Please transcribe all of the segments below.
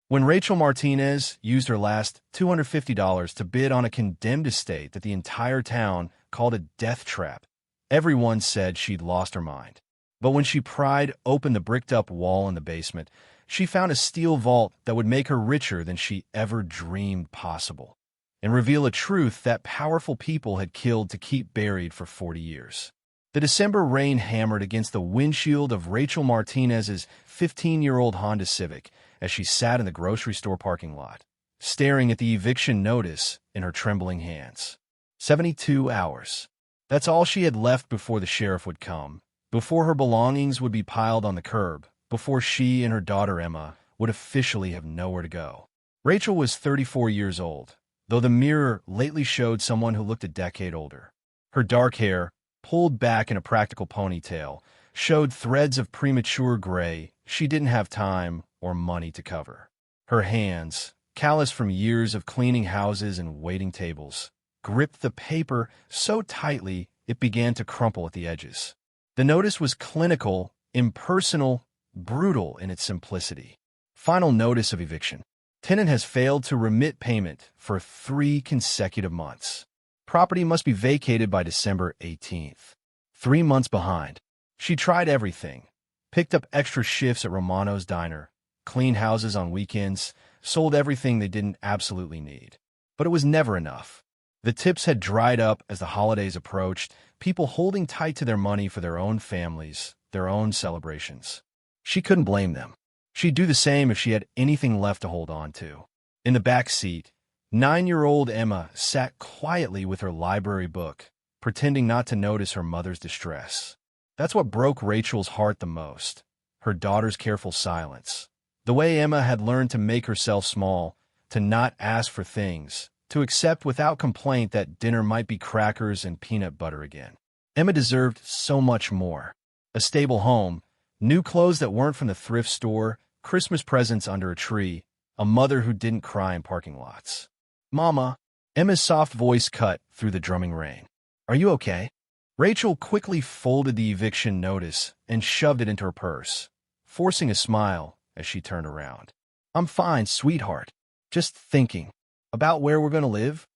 When Rachel Martinez used her last $250 to bid on a condemned estate that the entire town called a death trap, everyone said she'd lost her mind. But when she pried open the bricked-up wall in the basement, she found a steel vault that would make her richer than she ever dreamed possible, and reveal a truth that powerful people had killed to keep buried for 40 years. The December rain hammered against the windshield of Rachel Martinez's 15-year-old Honda Civic as she sat in the grocery store parking lot, staring at the eviction notice in her trembling hands. 72 hours. That's all she had left before the sheriff would come, before her belongings would be piled on the curb, before she and her daughter Emma would officially have nowhere to go. Rachel was 34 years old, though the mirror lately showed someone who looked a decade older. Her dark hair, pulled back in a practical ponytail, showed threads of premature gray she didn't have time or money to cover. Her hands, calloused from years of cleaning houses and waiting tables, gripped the paper so tightly it began to crumple at the edges. The notice was clinical, impersonal, brutal in its simplicity. Final notice of eviction. Tenant has failed to remit payment for 3 consecutive months. Property must be vacated by December 18th. 3 months behind. She tried everything. Picked up extra shifts at Romano's Diner, cleaned houses on weekends, sold everything they didn't absolutely need. But it was never enough. The tips had dried up as the holidays approached, people holding tight to their money for their own families, their own celebrations. She couldn't blame them. She'd do the same if she had anything left to hold on to. In the back seat, 9-year-old Emma sat quietly with her library book, pretending not to notice her mother's distress. That's what broke Rachel's heart the most, her daughter's careful silence. The way Emma had learned to make herself small, to not ask for things, to accept without complaint that dinner might be crackers and peanut butter again. Emma deserved so much more. A stable home, new clothes that weren't from the thrift store, Christmas presents under a tree, a mother who didn't cry in parking lots. "Mama," Emma's soft voice cut through the drumming rain. "Are you okay?" Rachel quickly folded the eviction notice and shoved it into her purse, forcing a smile as she turned around. "I'm fine, sweetheart. Just thinking about where we're going to live."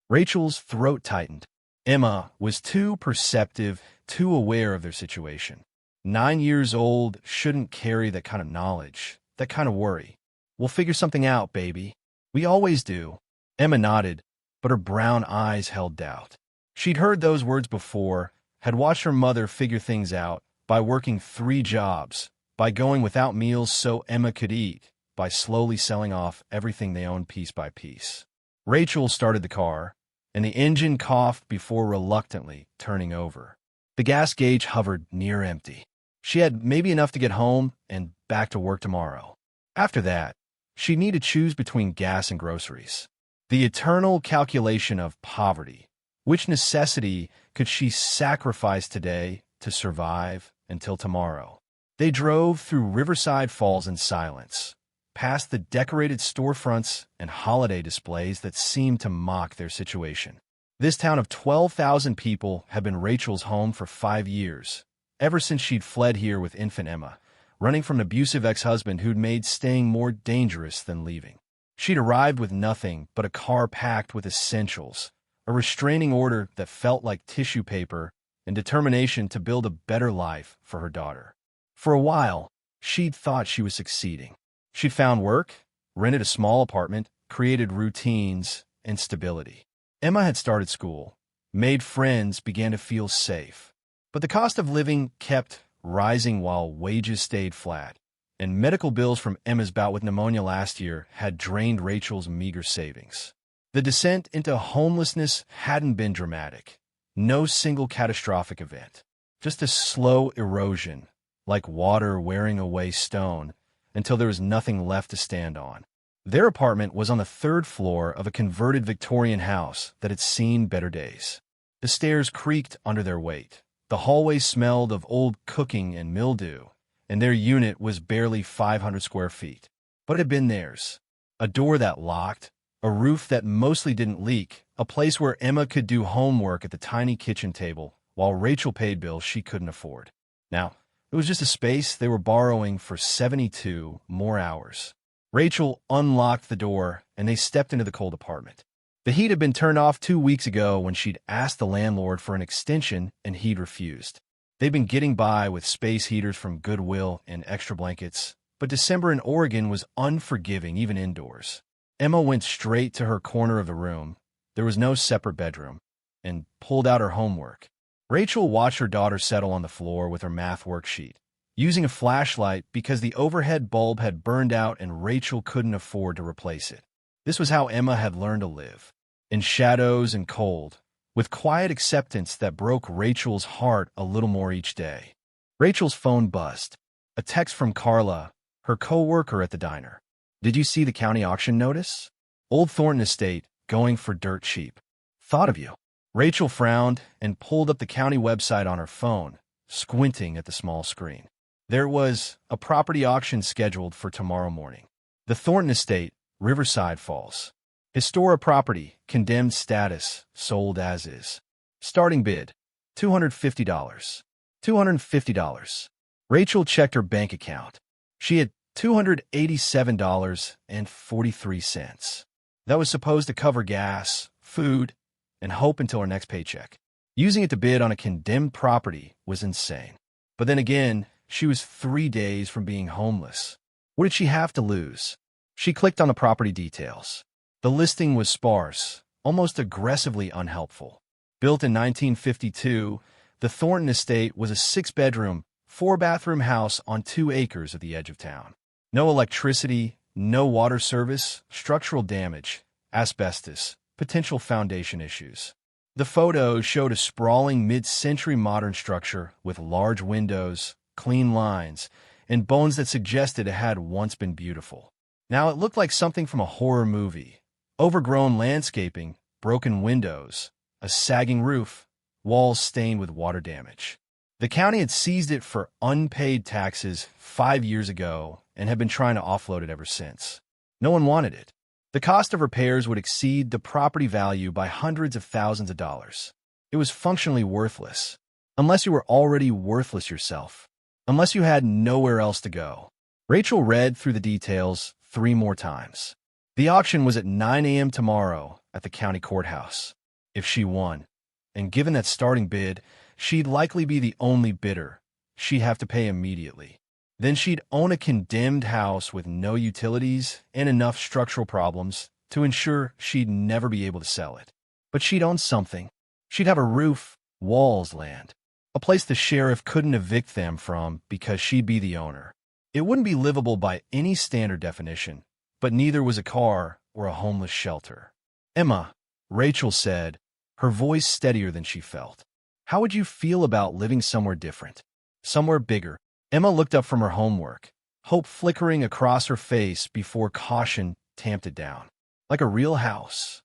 Rachel's throat tightened. Emma was too perceptive, too aware of their situation. 9 years old shouldn't carry that kind of knowledge, that kind of worry. "We'll figure something out, baby. We always do." Emma nodded, but her brown eyes held doubt. She'd heard those words before, had watched her mother figure things out by working 3 jobs, by going without meals so Emma could eat, by slowly selling off everything they owned piece by piece. Rachel started the car, and the engine coughed before reluctantly turning over. The gas gauge hovered near empty. She had maybe enough to get home and back to work tomorrow. After that, she'd need to choose between gas and groceries. The eternal calculation of poverty. Which necessity could she sacrifice today to survive until tomorrow? They drove through Riverside Falls in silence, past the decorated storefronts and holiday displays that seemed to mock their situation. This town of 12,000 people had been Rachel's home for 5 years, ever since she'd fled here with infant Emma, running from an abusive ex-husband who'd made staying more dangerous than leaving. She'd arrived with nothing but a car packed with essentials, a restraining order that felt like tissue paper, and determination to build a better life for her daughter. For a while, she'd thought she was succeeding. She'd found work, rented a small apartment, created routines and stability. Emma had started school, made friends, began to feel safe. But the cost of living kept rising while wages stayed flat, and medical bills from Emma's bout with pneumonia last year had drained Rachel's meager savings. The descent into homelessness hadn't been dramatic. No single catastrophic event. Just a slow erosion, like water wearing away stone, until there was nothing left to stand on. Their apartment was on the 3rd floor of a converted Victorian house that had seen better days. The stairs creaked under their weight. The hallway smelled of old cooking and mildew, and their unit was barely 500 square feet. But it had been theirs. A door that locked, a roof that mostly didn't leak, a place where Emma could do homework at the tiny kitchen table while Rachel paid bills she couldn't afford. Now, it was just a space they were borrowing for 72 more hours. Rachel unlocked the door, and they stepped into the cold apartment. The heat had been turned off 2 weeks ago when she'd asked the landlord for an extension, and he'd refused. They'd been getting by with space heaters from Goodwill and extra blankets, but December in Oregon was unforgiving even indoors. Emma went straight to her corner of the room. There was no separate bedroom, and pulled out her homework. Rachel watched her daughter settle on the floor with her math worksheet, using a flashlight because the overhead bulb had burned out and Rachel couldn't afford to replace it. This was how Emma had learned to live, in shadows and cold, with quiet acceptance that broke Rachel's heart a little more each day. Rachel's phone buzzed. A text from Carla, her co-worker at the diner. "Did you see the county auction notice? Old Thornton Estate, going for dirt cheap. Thought of you." Rachel frowned and pulled up the county website on her phone, squinting at the small screen. There was a property auction scheduled for tomorrow morning. The Thornton Estate, Riverside Falls. Historic property, condemned status, sold as is. Starting bid, $250. $250. Rachel checked her bank account. She had $287.43. That was supposed to cover gas, food, and hope until her next paycheck. Using it to bid on a condemned property was insane. But then again, she was 3 days from being homeless. What did she have to lose? She clicked on the property details. The listing was sparse, almost aggressively unhelpful. Built in 1952, the Thornton Estate was a 6-bedroom, 4-bathroom house on 2 acres at the edge of town. No electricity, no water service, structural damage, asbestos, potential foundation issues. The photos showed a sprawling mid-century modern structure with large windows, clean lines, and bones that suggested it had once been beautiful. Now it looked like something from a horror movie. Overgrown landscaping, broken windows, a sagging roof, walls stained with water damage. The county had seized it for unpaid taxes 5 years ago and had been trying to offload it ever since. No one wanted it. The cost of repairs would exceed the property value by hundreds of thousands of dollars. It was functionally worthless, unless you were already worthless yourself, unless you had nowhere else to go. Rachel read through the details 3 more times. The auction was at 9 a.m. tomorrow at the county courthouse. If she won, and given that starting bid, she'd likely be the only bidder, she'd have to pay immediately. Then she'd own a condemned house with no utilities and enough structural problems to ensure she'd never be able to sell it. But she'd own something. She'd have a roof, walls, land, a place the sheriff couldn't evict them from because she'd be the owner. It wouldn't be livable by any standard definition, but neither was a car or a homeless shelter. "Emma," Rachel said, her voice steadier than she felt. "How would you feel about living somewhere different? Somewhere bigger?" Emma looked up from her homework, hope flickering across her face before caution tamped it down. "Like a real house.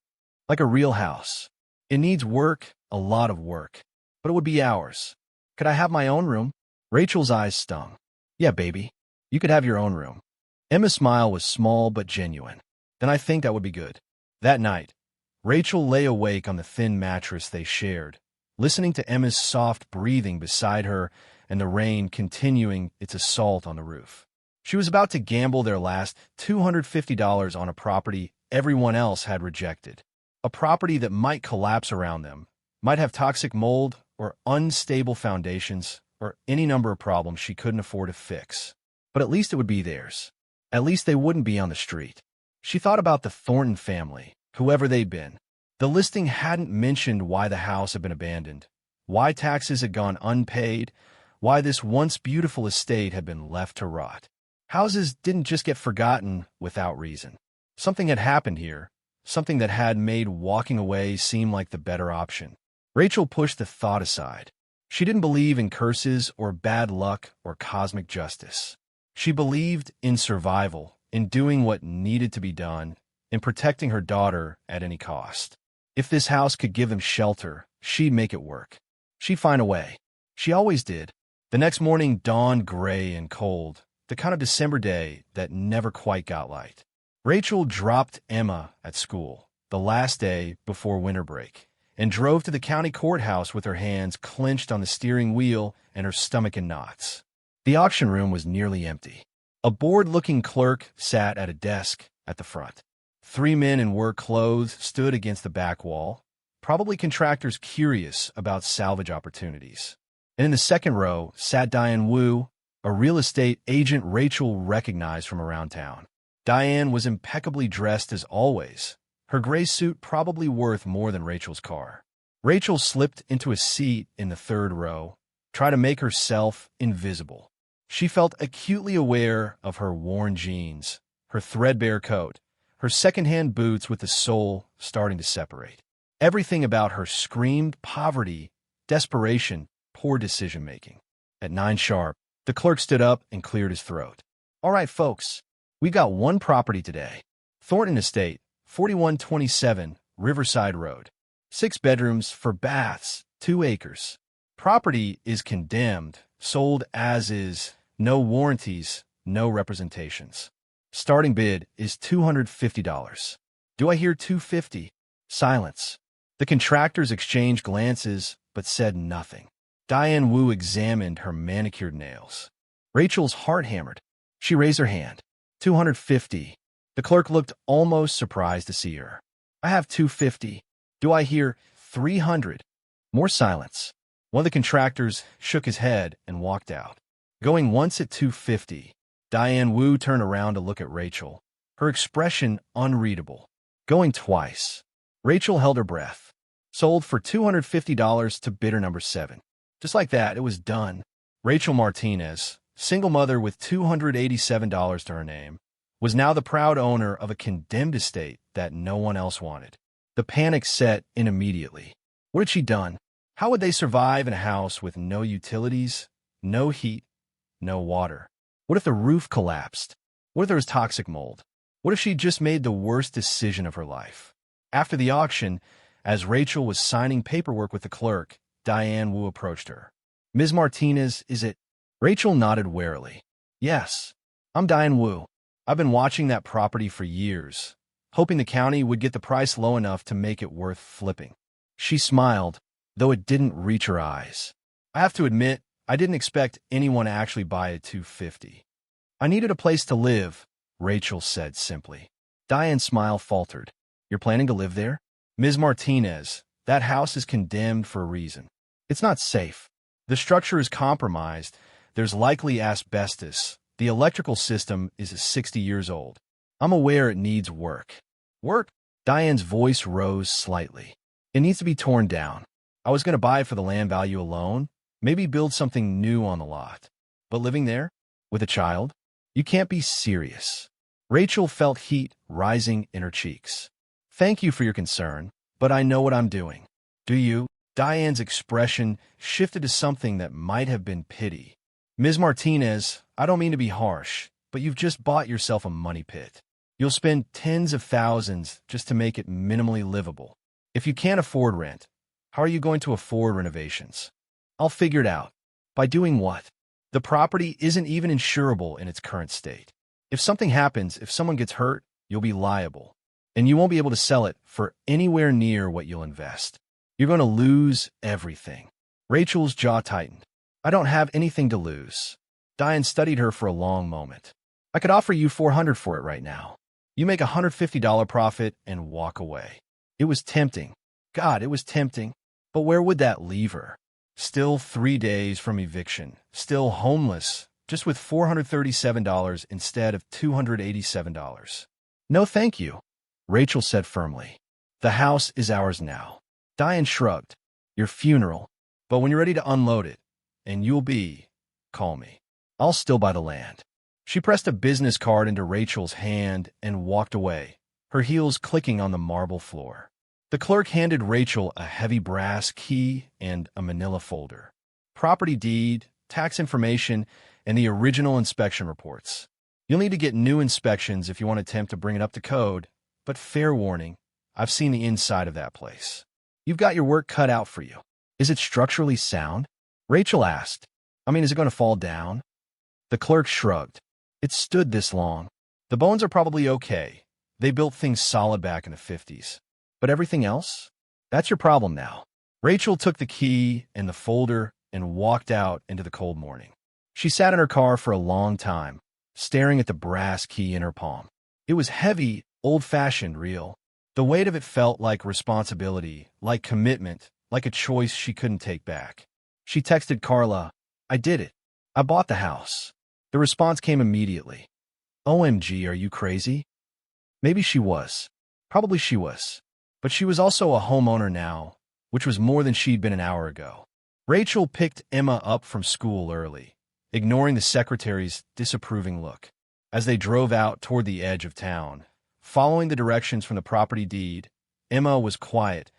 Like a real house. It needs work, a lot of work, but it would be ours. Could I have my own room?" Rachel's eyes stung. "Yeah, baby. You could have your own room." Emma's smile was small but genuine. "Then I think that would be good." That night, Rachel lay awake on the thin mattress they shared, listening to Emma's soft breathing beside her and the rain continuing its assault on the roof. She was about to gamble their last $250 on a property everyone else had rejected. A property that might collapse around them, might have toxic mold or unstable foundations or any number of problems she couldn't afford to fix. But at least it would be theirs. At least they wouldn't be on the street. She thought about the Thornton family, whoever they'd been. The listing hadn't mentioned why the house had been abandoned, why taxes had gone unpaid, why this once beautiful estate had been left to rot. Houses didn't just get forgotten without reason. Something had happened here, something that had made walking away seem like the better option. Rachel pushed the thought aside. She didn't believe in curses or bad luck or cosmic justice. She believed in survival, in doing what needed to be done, in protecting her daughter at any cost. If this house could give them shelter, she'd make it work. She'd find a way. She always did. The next morning dawned gray and cold, the kind of December day that never quite got light. Rachel dropped Emma at school, the last day before winter break, and drove to the county courthouse with her hands clenched on the steering wheel and her stomach in knots. The auction room was nearly empty. A bored-looking clerk sat at a desk at the front. 3 men in work clothes stood against the back wall, probably contractors curious about salvage opportunities. And in the second row sat Diane Wu, a real estate agent Rachel recognized from around town. Diane was impeccably dressed as always, her gray suit probably worth more than Rachel's car. Rachel slipped into a seat in the third row, tried to make herself invisible. She felt acutely aware of her worn jeans, her threadbare coat, her secondhand boots with the sole starting to separate. Everything about her screamed poverty, desperation, poor decision-making. At 9 sharp, the clerk stood up and cleared his throat. "All right, folks, we got one property today. Thornton Estate, 4127 Riverside Road. 6 bedrooms, 4 baths, 2 acres. Property is condemned, sold as is, no warranties, no representations. Starting bid is $250. Do I hear $250? Silence. The contractors exchanged glances, but said nothing. Diane Wu examined her manicured nails. Rachel's heart hammered. She raised her hand. $250. The clerk looked almost surprised to see her. I have $250. Do I hear $300? More silence. One of the contractors shook his head and walked out. Going once at $250, Diane Wu turned around to look at Rachel, her expression unreadable. Going twice. Rachel held her breath. Sold for $250 to bidder number 7. Just like that, it was done. Rachel Martinez, single mother with $287 to her name, was now the proud owner of a condemned estate that no one else wanted. The panic set in immediately. What had she done? How would they survive in a house with no utilities, no heat, no water? What if the roof collapsed? What if there was toxic mold? What if she just made the worst decision of her life? After the auction, as Rachel was signing paperwork with the clerk, Diane Wu approached her. "Ms. Martinez, is it?" Rachel nodded warily. "Yes, I'm Diane Wu. I've been watching that property for years, hoping the county would get the price low enough to make it worth flipping." She smiled, though it didn't reach her eyes. "I have to admit, I didn't expect anyone to actually buy at $250. I needed a place to live," Rachel said simply. Diane's smile faltered. "You're planning to live there?" "Ms. Martinez, that house is condemned for a reason. It's not safe. The structure is compromised. There's likely asbestos. The electrical system is 60 years old. I'm aware it needs work." "Work?" Diane's voice rose slightly. "It needs to be torn down. I was going to buy it for the land value alone, maybe build something new on the lot. But living there? With a child? You can't be serious." Rachel felt heat rising in her cheeks. "Thank you for your concern, but I know what I'm doing." "Do you?" Diane's expression shifted to something that might have been pity. "Ms. Martinez, I don't mean to be harsh, but you've just bought yourself a money pit. You'll spend tens of thousands just to make it minimally livable. If you can't afford rent, how are you going to afford renovations?" "I'll figure it out." "By doing what?" "The property isn't even insurable in its current state. If something happens, if someone gets hurt, you'll be liable. And you won't be able to sell it for anywhere near what you'll invest. You're going to lose everything." Rachel's jaw tightened. "I don't have anything to lose." Diane studied her for a long moment. "I could offer you $400 for it right now. You make a $150 profit and walk away." It was tempting. God, it was tempting. But where would that leave her? Still 3 days from eviction. Still homeless, just with $437 instead of $287. "No, thank you," Rachel said firmly. "The house is ours now." Diane shrugged. "Your funeral. But when you're ready to unload it, and you'll be, call me. I'll still buy the land." She pressed a business card into Rachel's hand and walked away, her heels clicking on the marble floor. The clerk handed Rachel a heavy brass key and a manila folder. Property deed, tax information, and the original inspection reports. You'll need to get new inspections if you want to attempt to bring it up to code, but fair warning, I've seen the inside of that place. You've got your work cut out for you. "Is it structurally sound?" Rachel asked. "I mean, is it going to fall down?" The clerk shrugged. "It's stood this long. The bones are probably okay. They built things solid back in the 50s. But everything else? That's your problem now." Rachel took the key and the folder and walked out into the cold morning. She sat in her car for a long time, staring at the brass key in her palm. It was heavy, old-fashioned, real. The weight of it felt like responsibility, like commitment, like a choice she couldn't take back. She texted Carla, "I did it. I bought the house." The response came immediately. "OMG, are you crazy?" Maybe she was. Probably she was. But she was also a homeowner now, which was more than she'd been an hour ago. Rachel picked Emma up from school early, ignoring the secretary's disapproving look. As they drove out toward the edge of town, following the directions from the property deed, Emma was quiet,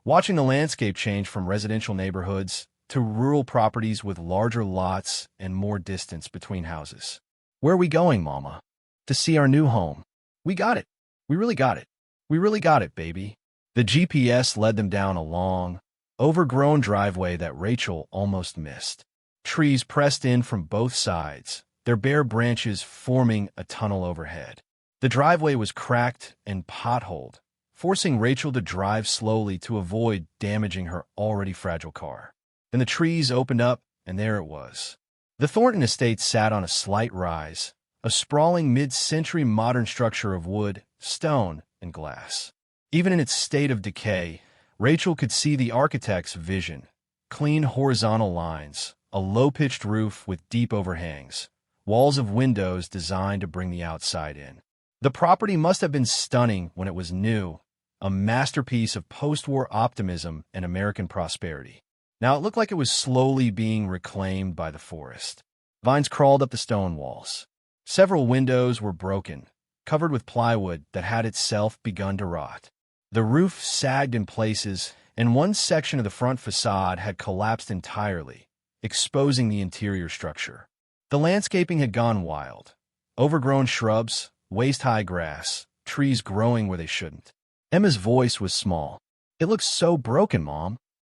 watching the landscape change from residential neighborhoods to rural properties with larger lots and more distance between houses. "Where are we going, Mama?" "To see our new home." "We got it. We really got it. We really got it, baby." The GPS led them down a long, overgrown driveway that Rachel almost missed. Trees pressed in from both sides, their bare branches forming a tunnel overhead. The driveway was cracked and potholed, forcing Rachel to drive slowly to avoid damaging her already fragile car. Then the trees opened up, and there it was. The Thornton estate sat on a slight rise, a sprawling mid-century modern structure of wood, stone, and glass. Even in its state of decay, Rachel could see the architect's vision: clean horizontal lines, a low-pitched roof with deep overhangs, walls of windows designed to bring the outside in. The property must have been stunning when it was new, a masterpiece of post-war optimism and American prosperity. Now it looked like it was slowly being reclaimed by the forest. Vines crawled up the stone walls. Several windows were broken, covered with plywood that had itself begun to rot. The roof sagged in places, and one section of the front facade had collapsed entirely, exposing the interior structure. The landscaping had gone wild. Overgrown shrubs, waist-high grass, trees growing where they shouldn't. Emma's voice was small. "It looks so broken, Mom."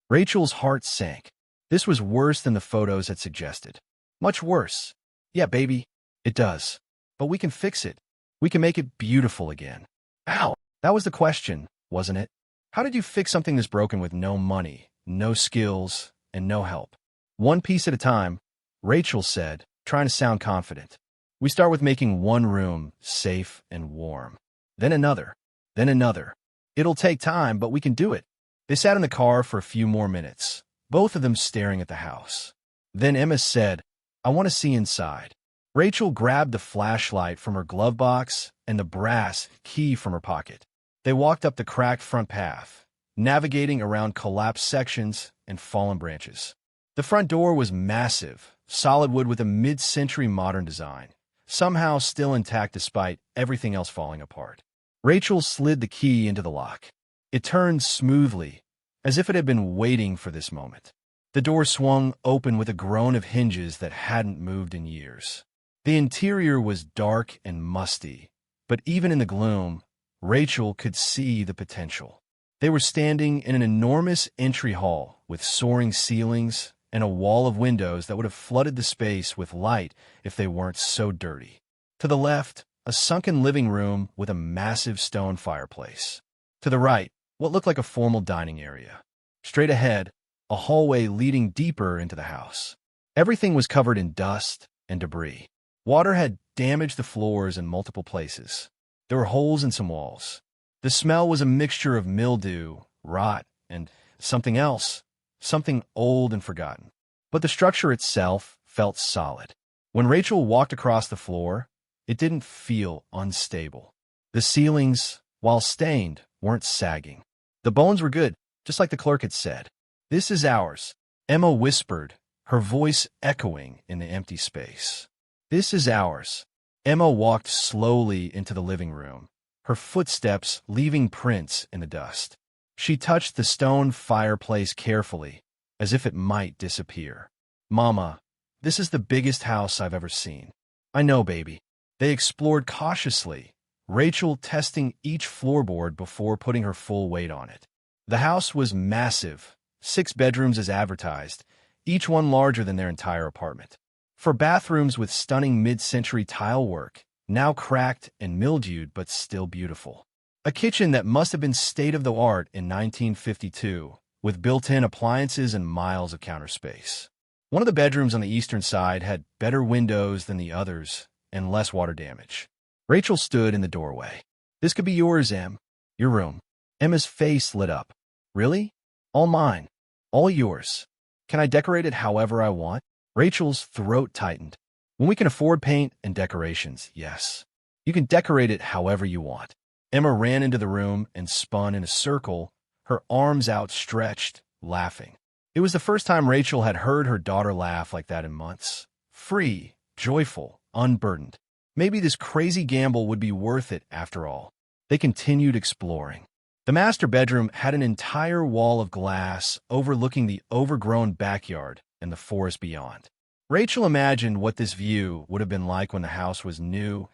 Rachel's heart sank. This was worse than the photos had suggested. Much worse. "Yeah, baby, it does. But we can fix it. We can make it beautiful again." Ow! That was the question, wasn't it? How did you fix something this broken with no money, no skills, and no help? "One piece at a time," Rachel said, trying to sound confident. "We start with making one room safe and warm. Then another. Then another. It'll take time, but we can do it." They sat in the car for a few more minutes, both of them staring at the house. Then Emma said, "I want to see inside." Rachel grabbed the flashlight from her glove box and the brass key from her pocket. They walked up the cracked front path, navigating around collapsed sections and fallen branches. The front door was massive, solid wood with a mid-century modern design, somehow still intact despite everything else falling apart. Rachel slid the key into the lock. It turned smoothly, as if it had been waiting for this moment. The door swung open with a groan of hinges that hadn't moved in years. The interior was dark and musty, but even in the gloom, Rachel could see the potential. They were standing in an enormous entry hall with soaring ceilings and a wall of windows that would have flooded the space with light if they weren't so dirty. To the left, a sunken living room with a massive stone fireplace. To the right, what looked like a formal dining area. Straight ahead, a hallway leading deeper into the house. Everything was covered in dust and debris. Water had damaged the floors in multiple places. There were holes in some walls. The smell was a mixture of mildew, rot, and something else, something old and forgotten. But the structure itself felt solid. When Rachel walked across the floor, it didn't feel unstable. The ceilings, while stained, weren't sagging. The bones were good, just like the clerk had said. "This is ours," Emma whispered, her voice echoing in the empty space. "This is ours." Emma walked slowly into the living room, her footsteps leaving prints in the dust. She touched the stone fireplace carefully, as if it might disappear. "Mama, this is the biggest house I've ever seen." "I know, baby." They explored cautiously, Rachel testing each floorboard before putting her full weight on it. The house was massive, 6 bedrooms as advertised, each one larger than their entire apartment. 4 bathrooms with stunning mid-century tile work, now cracked and mildewed but still beautiful. A kitchen that must have been state-of-the-art in 1952, with built-in appliances and miles of counter space. One of the bedrooms on the eastern side had better windows than the others, and less water damage. Rachel stood in the doorway. "This could be yours, Em. Your room." Emma's face lit up. "Really? All mine. All yours. Can I decorate it however I want?" Rachel's throat tightened. "When we can afford paint and decorations, yes. You can decorate it however you want." Emma ran into the room and spun in a circle, her arms outstretched, laughing. It was the first time Rachel had heard her daughter laugh like that in months. Free, joyful, unburdened. Maybe this crazy gamble would be worth it after all. They continued exploring. The master bedroom had an entire wall of glass overlooking the overgrown backyard and the forest beyond. Rachel imagined what this view would have been like when the house was new,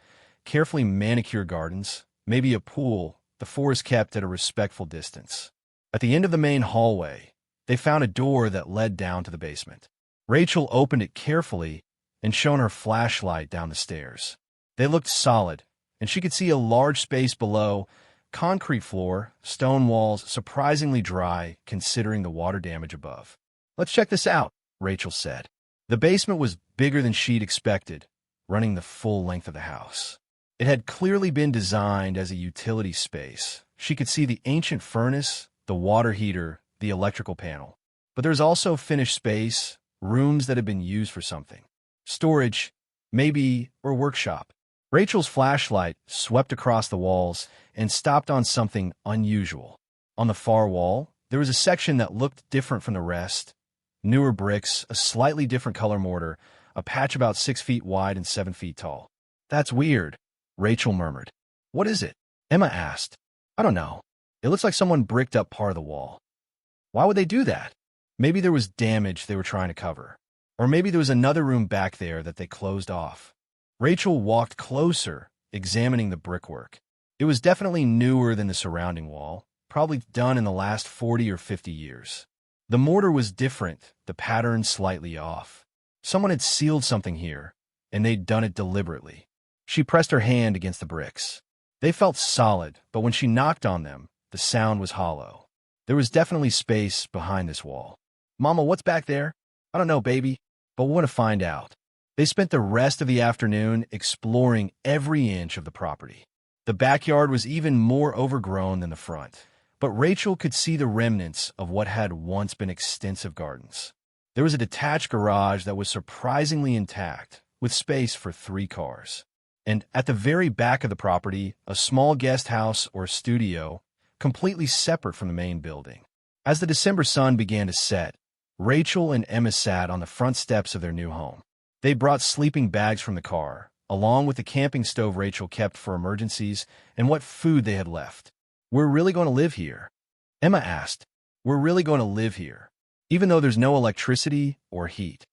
carefully manicured gardens, maybe a pool, the forest kept at a respectful distance. At the end of the main hallway, they found a door that led down to the basement. Rachel opened it carefully and shone her flashlight down the stairs. They looked solid, and she could see a large space below, concrete floor, stone walls, surprisingly dry considering the water damage above. "Let's check this out," Rachel said. The basement was bigger than she'd expected, running the full length of the house. It had clearly been designed as a utility space. She could see the ancient furnace, the water heater, the electrical panel. But there's also finished space, rooms that had been used for something. Storage, maybe, or workshop. Rachel's flashlight swept across the walls and stopped on something unusual. On the far wall, there was a section that looked different from the rest. Newer bricks, a slightly different color mortar, a patch about 6 feet wide and 7 feet tall. "That's weird," Rachel murmured. "What is it?" Emma asked. "I don't know. It looks like someone bricked up part of the wall." "Why would they do that?" "Maybe there was damage they were trying to cover. Or maybe there was another room back there that they closed off." Rachel walked closer, examining the brickwork. It was definitely newer than the surrounding wall, probably done in the last 40 or 50 years. The mortar was different, the pattern slightly off. Someone had sealed something here, and they'd done it deliberately. She pressed her hand against the bricks. They felt solid, but when she knocked on them, the sound was hollow. There was definitely space behind this wall. "Mama, what's back there?" "I don't know, baby, but we're going to find out." They spent the rest of the afternoon exploring every inch of the property. The backyard was even more overgrown than the front, but Rachel could see the remnants of what had once been extensive gardens. There was a detached garage that was surprisingly intact, with space for 3 cars. And at the very back of the property, a small guest house or studio, completely separate from the main building. As the December sun began to set, Rachel and Emma sat on the front steps of their new home. They brought sleeping bags from the car, along with the camping stove Rachel kept for emergencies and what food they had left. "We're really going to live here?" Emma asked. "We're really going to live here, even though there's no electricity or heat.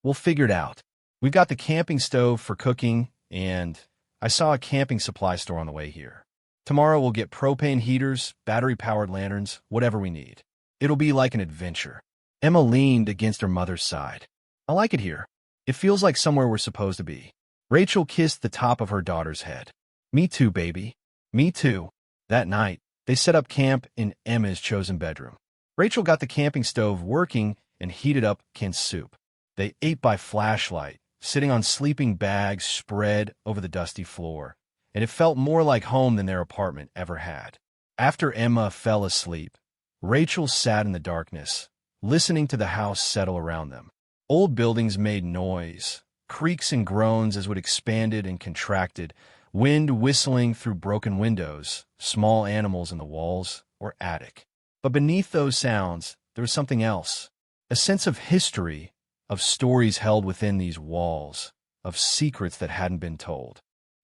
We'll figure it out. We've got the camping stove for cooking, and I saw a camping supply store on the way here. Tomorrow we'll get propane heaters, battery-powered lanterns, whatever we need. It'll be like an adventure." Emma leaned against her mother's side. "I like it here. It feels like somewhere we're supposed to be." Rachel kissed the top of her daughter's head. "Me too, baby. Me too." That night, they set up camp in Emma's chosen bedroom. Rachel got the camping stove working and heated up canned soup. They ate by flashlight, sitting on sleeping bags spread over the dusty floor, and it felt more like home than their apartment ever had. After Emma fell asleep, Rachel sat in the darkness, listening to the house settle around them. Old buildings made noise, creaks and groans as it expanded and contracted, wind whistling through broken windows, small animals in the walls or attic. But beneath those sounds, there was something else, a sense of history, of stories held within these walls, of secrets that hadn't been told.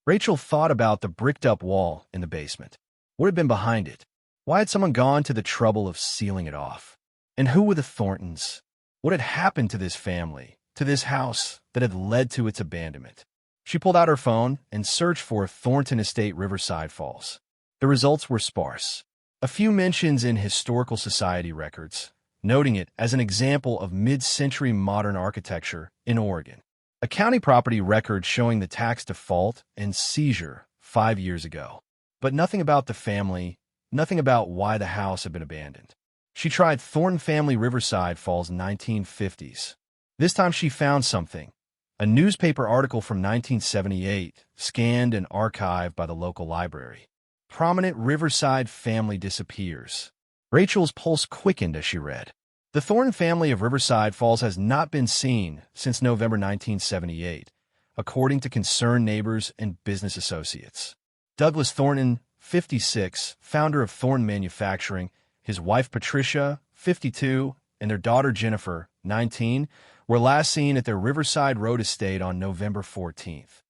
Rachel thought about the bricked-up wall in the basement. What had been behind it? Why had someone gone to the trouble of sealing it off? And who were the Thorntons? What had happened to this family, to this house that had led to its abandonment? She pulled out her phone and searched for Thornton Estate Riverside Falls. The results were sparse. A few mentions in historical society records, noting it as an example of mid-century modern architecture in Oregon. A county property record showing the tax default and seizure 5 years ago. But nothing about the family, nothing about why the house had been abandoned. She tried Thornton Family Riverside Falls 1950s. This time she found something, A newspaper article from 1978, scanned and archived by the local library. Prominent Riverside family disappears. Rachel's pulse quickened as she read. The Thornton family of Riverside Falls has not been seen since November 1978, according to concerned neighbors and business associates. Douglas Thornton, 56, founder of Thornton Manufacturing, his wife Patricia, 52, and their daughter Jennifer, 19, were last seen at their Riverside Road estate on November 14th.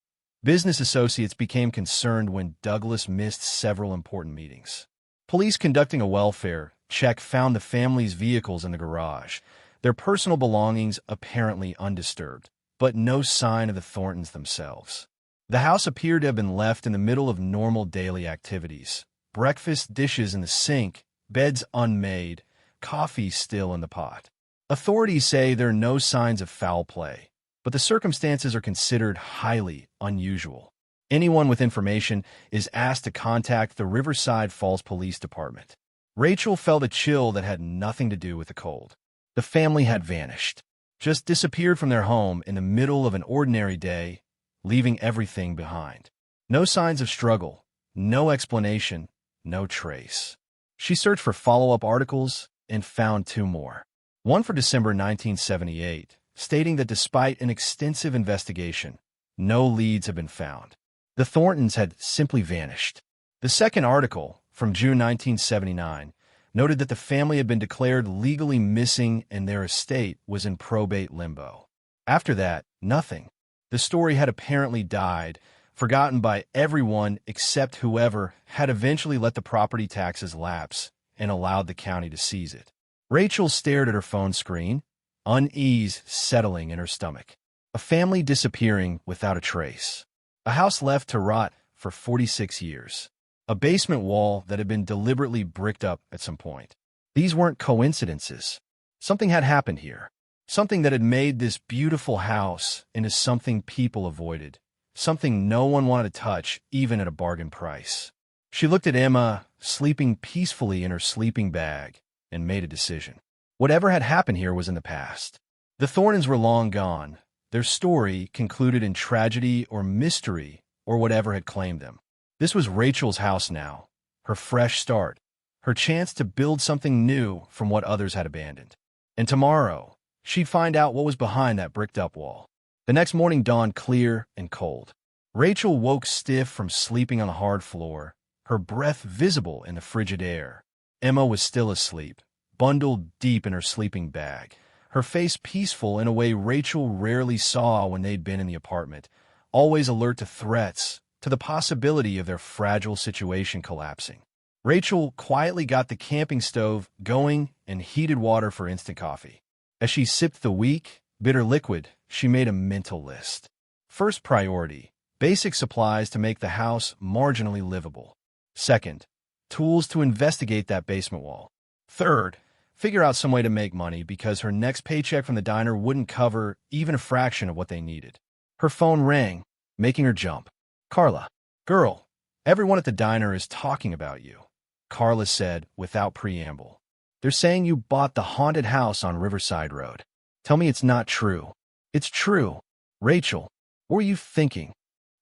Business associates became concerned when Douglas missed several important meetings. Police conducting a welfare check found the family's vehicles in the garage, their personal belongings apparently undisturbed, but no sign of the Thorntons themselves. The house appeared to have been left in the middle of normal daily activities. Breakfast dishes in the sink, beds unmade, coffee still in the pot. Authorities say there are no signs of foul play, but the circumstances are considered highly unusual. Anyone with information is asked to contact the Riverside Falls Police Department. Rachel felt a chill that had nothing to do with the cold. The family had vanished, just disappeared from their home in the middle of an ordinary day, leaving everything behind. No signs of struggle, no explanation, no trace. She searched for follow-up articles and found two more. One for December 1978, stating that despite an extensive investigation, no leads have been found. The Thorntons had simply vanished. The second article, from June 1979, noted that the family had been declared legally missing and their estate was in probate limbo. After that, nothing. The story had apparently died, forgotten by everyone except whoever had eventually let the property taxes lapse and allowed the county to seize it. Rachel stared at her phone screen, unease settling in her stomach. A family disappearing without a trace. A house left to rot for 46 years. A basement wall that had been deliberately bricked up at some point. These weren't coincidences. Something had happened here. Something that had made this beautiful house into something people avoided. Something no one wanted to touch, even at a bargain price. She looked at Emma, sleeping peacefully in her sleeping bag, and made a decision. Whatever had happened here was in the past. The Thorntons were long gone. Their story concluded in tragedy or mystery or whatever had claimed them. This was Rachel's house now, her fresh start, her chance to build something new from what others had abandoned. And tomorrow, she'd find out what was behind that bricked-up wall. The next morning dawned clear and cold. Rachel woke stiff from sleeping on the hard floor, her breath visible in the frigid air. Emma was still asleep, bundled deep in her sleeping bag, her face peaceful in a way Rachel rarely saw when they'd been in the apartment, always alert to threats, to the possibility of their fragile situation collapsing. Rachel quietly got the camping stove going and heated water for instant coffee. As she sipped the weak, bitter liquid, she made a mental list. First priority, basic supplies to make the house marginally livable. Second, tools to investigate that basement wall. Third, figure out some way to make money because her next paycheck from the diner wouldn't cover even a fraction of what they needed. Her phone rang, making her jump. Carla. Girl, everyone at the diner is talking about you, Carla said without preamble. They're saying you bought the haunted house on Riverside Road. Tell me it's not true. It's true. Rachel, what were you thinking?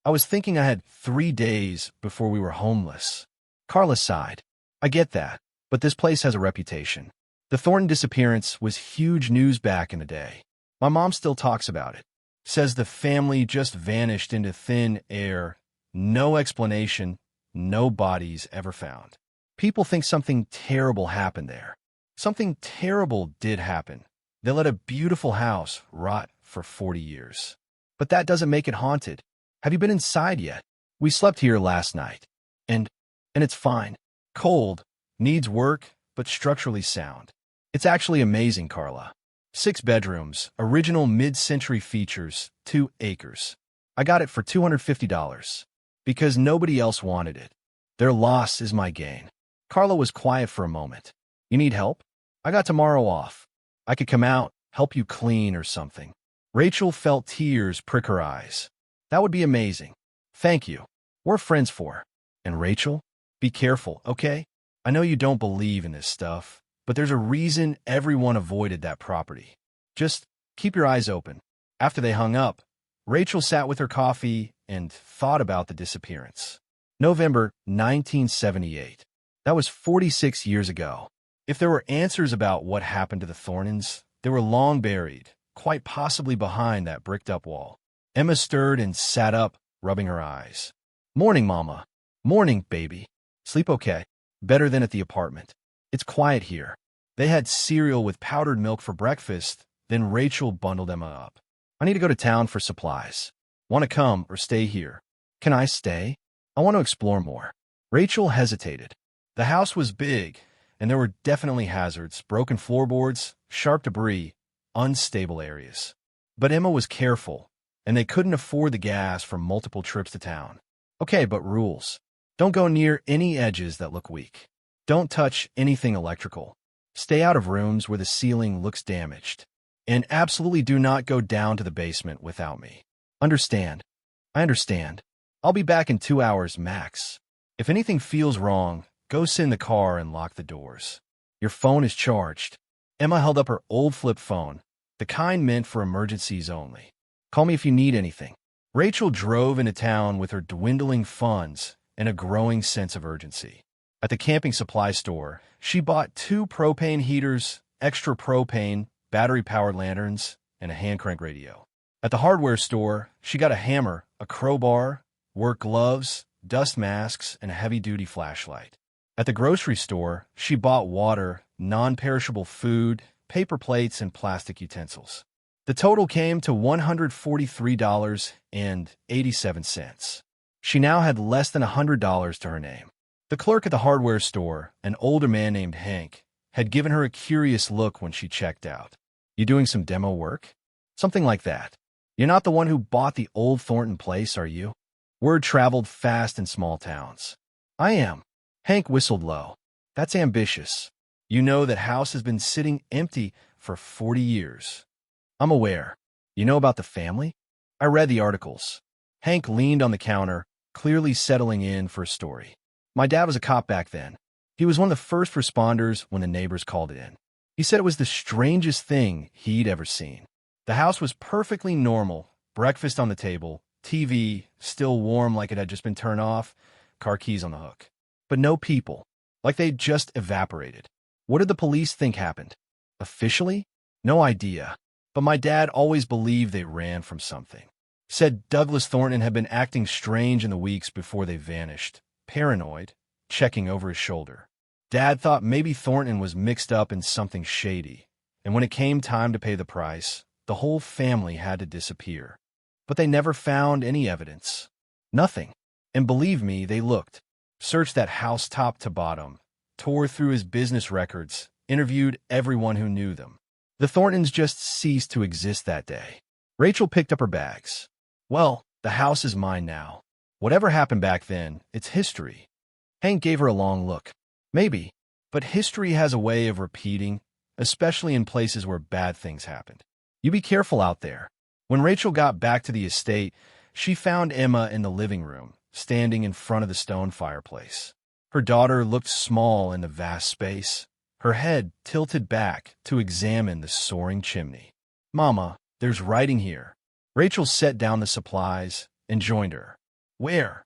I was thinking I had 3 days before we were homeless. Carla sighed. I get that, but this place has a reputation. The Thornton disappearance was huge news back in the day. My mom still talks about it. Says the family just vanished into thin air, no explanation, no bodies ever found. People think something terrible happened there. Something terrible did happen. They let a beautiful house rot for 40 years. But that doesn't make it haunted. Have you been inside yet? We slept here last night. And it's fine. Cold, needs work, but structurally sound. It's actually amazing, Carla. 6 bedrooms, original mid-century features, 2 acres. I got it for $250 because nobody else wanted it. Their loss is my gain. Carla was quiet for a moment. You need help? I got tomorrow off. I could come out, help you clean or something. Rachel felt tears prick her eyes. That would be amazing. Thank you. We're friends for. And Rachel, be careful, okay? I know you don't believe in this stuff, but there's a reason everyone avoided that property. Just keep your eyes open. After they hung up, Rachel sat with her coffee and thought about the disappearance. November 1978. That was 46 years ago. If there were answers about what happened to the Thorntons, they were long buried, quite possibly behind that bricked-up wall. Emma stirred and sat up, rubbing her eyes. "Morning, Mama." "Morning, baby. Sleep okay?" "Better than at the apartment. It's quiet here." They had cereal with powdered milk for breakfast, then Rachel bundled Emma up. "I need to go to town for supplies. Want to come or stay here?" "Can I stay? I want to explore more." Rachel hesitated. The house was big, and there were definitely hazards, broken floorboards, sharp debris, unstable areas. But Emma was careful, and they couldn't afford the gas for multiple trips to town. "Okay, but rules. Don't go near any edges that look weak. Don't touch anything electrical. Stay out of rooms where the ceiling looks damaged. And absolutely do not go down to the basement without me. Understand?" "I understand. I'll be back in 2 hours max. If anything feels wrong, go sit in the car and lock the doors. Your phone is charged." Emma held up her old flip phone, the kind meant for emergencies only. "Call me if you need anything." Rachel drove into town with her dwindling funds and a growing sense of urgency. At the camping supply store, she bought 2 propane heaters, extra propane, battery-powered lanterns, and a hand-crank radio. At the hardware store, she got a hammer, a crowbar, work gloves, dust masks, and a heavy-duty flashlight. At the grocery store, she bought water, non-perishable food, paper plates, and plastic utensils. The total came to $143.87. She now had less than $100 to her name. The clerk at the hardware store, an older man named Hank, had given her a curious look when she checked out. "You doing some demo work?" Something like that. "You're not the one who bought the old Thornton place, are you?" Word traveled fast in small towns. "I am." Hank whistled low. "That's ambitious. You know that house has been sitting empty for 40 years. "I'm aware. You know about the family?" "I read the articles." Hank leaned on the counter, clearly settling in for a story. "My dad was a cop back then. He was one of the first responders when the neighbors called it in. He said it was the strangest thing he'd ever seen. The house was perfectly normal, breakfast on the table, TV still warm like it had just been turned off, car keys on the hook. But no people, like they'd just evaporated. What did the police think happened? Officially? No idea. But my dad always believed they ran from something. Said Douglas Thornton had been acting strange in the weeks before they vanished, paranoid, checking over his shoulder. Dad thought maybe Thornton was mixed up in something shady, and when it came time to pay the price, the whole family had to disappear. But they never found any evidence. Nothing. And believe me, they looked. Searched that house top to bottom, tore through his business records, interviewed everyone who knew them. The Thorntons just ceased to exist that day. Rachel picked up her bags. "Well, the house is mine now. Whatever happened back then, it's history." Hank gave her a long look. "Maybe, but history has a way of repeating, especially in places where bad things happened. You be careful out there." When Rachel got back to the estate, she found Emma in the living room, standing in front of the stone fireplace. Her daughter looked small in the vast space, her head tilted back to examine the soaring chimney. "Mama, there's writing here." Rachel set down the supplies and joined her. "Where?"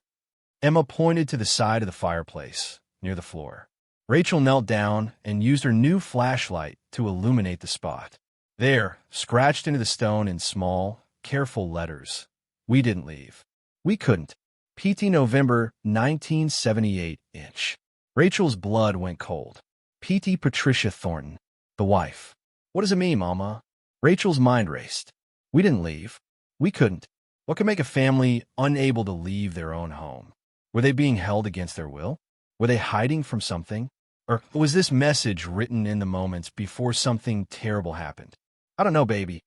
Emma pointed to the side of the fireplace, near the floor. Rachel knelt down and used her new flashlight to illuminate the spot. There, scratched into the stone in small, careful letters. "We didn't leave. We couldn't. PT November 1978 inch." Rachel's blood went cold. PT Patricia Thornton, the wife. "What does it mean, Mama?" Rachel's mind raced. "We didn't leave. We couldn't. What could make a family unable to leave their own home? Were they being held against their will? Were they hiding from something? Or was this message written in the moments before something terrible happened? I don't know, baby.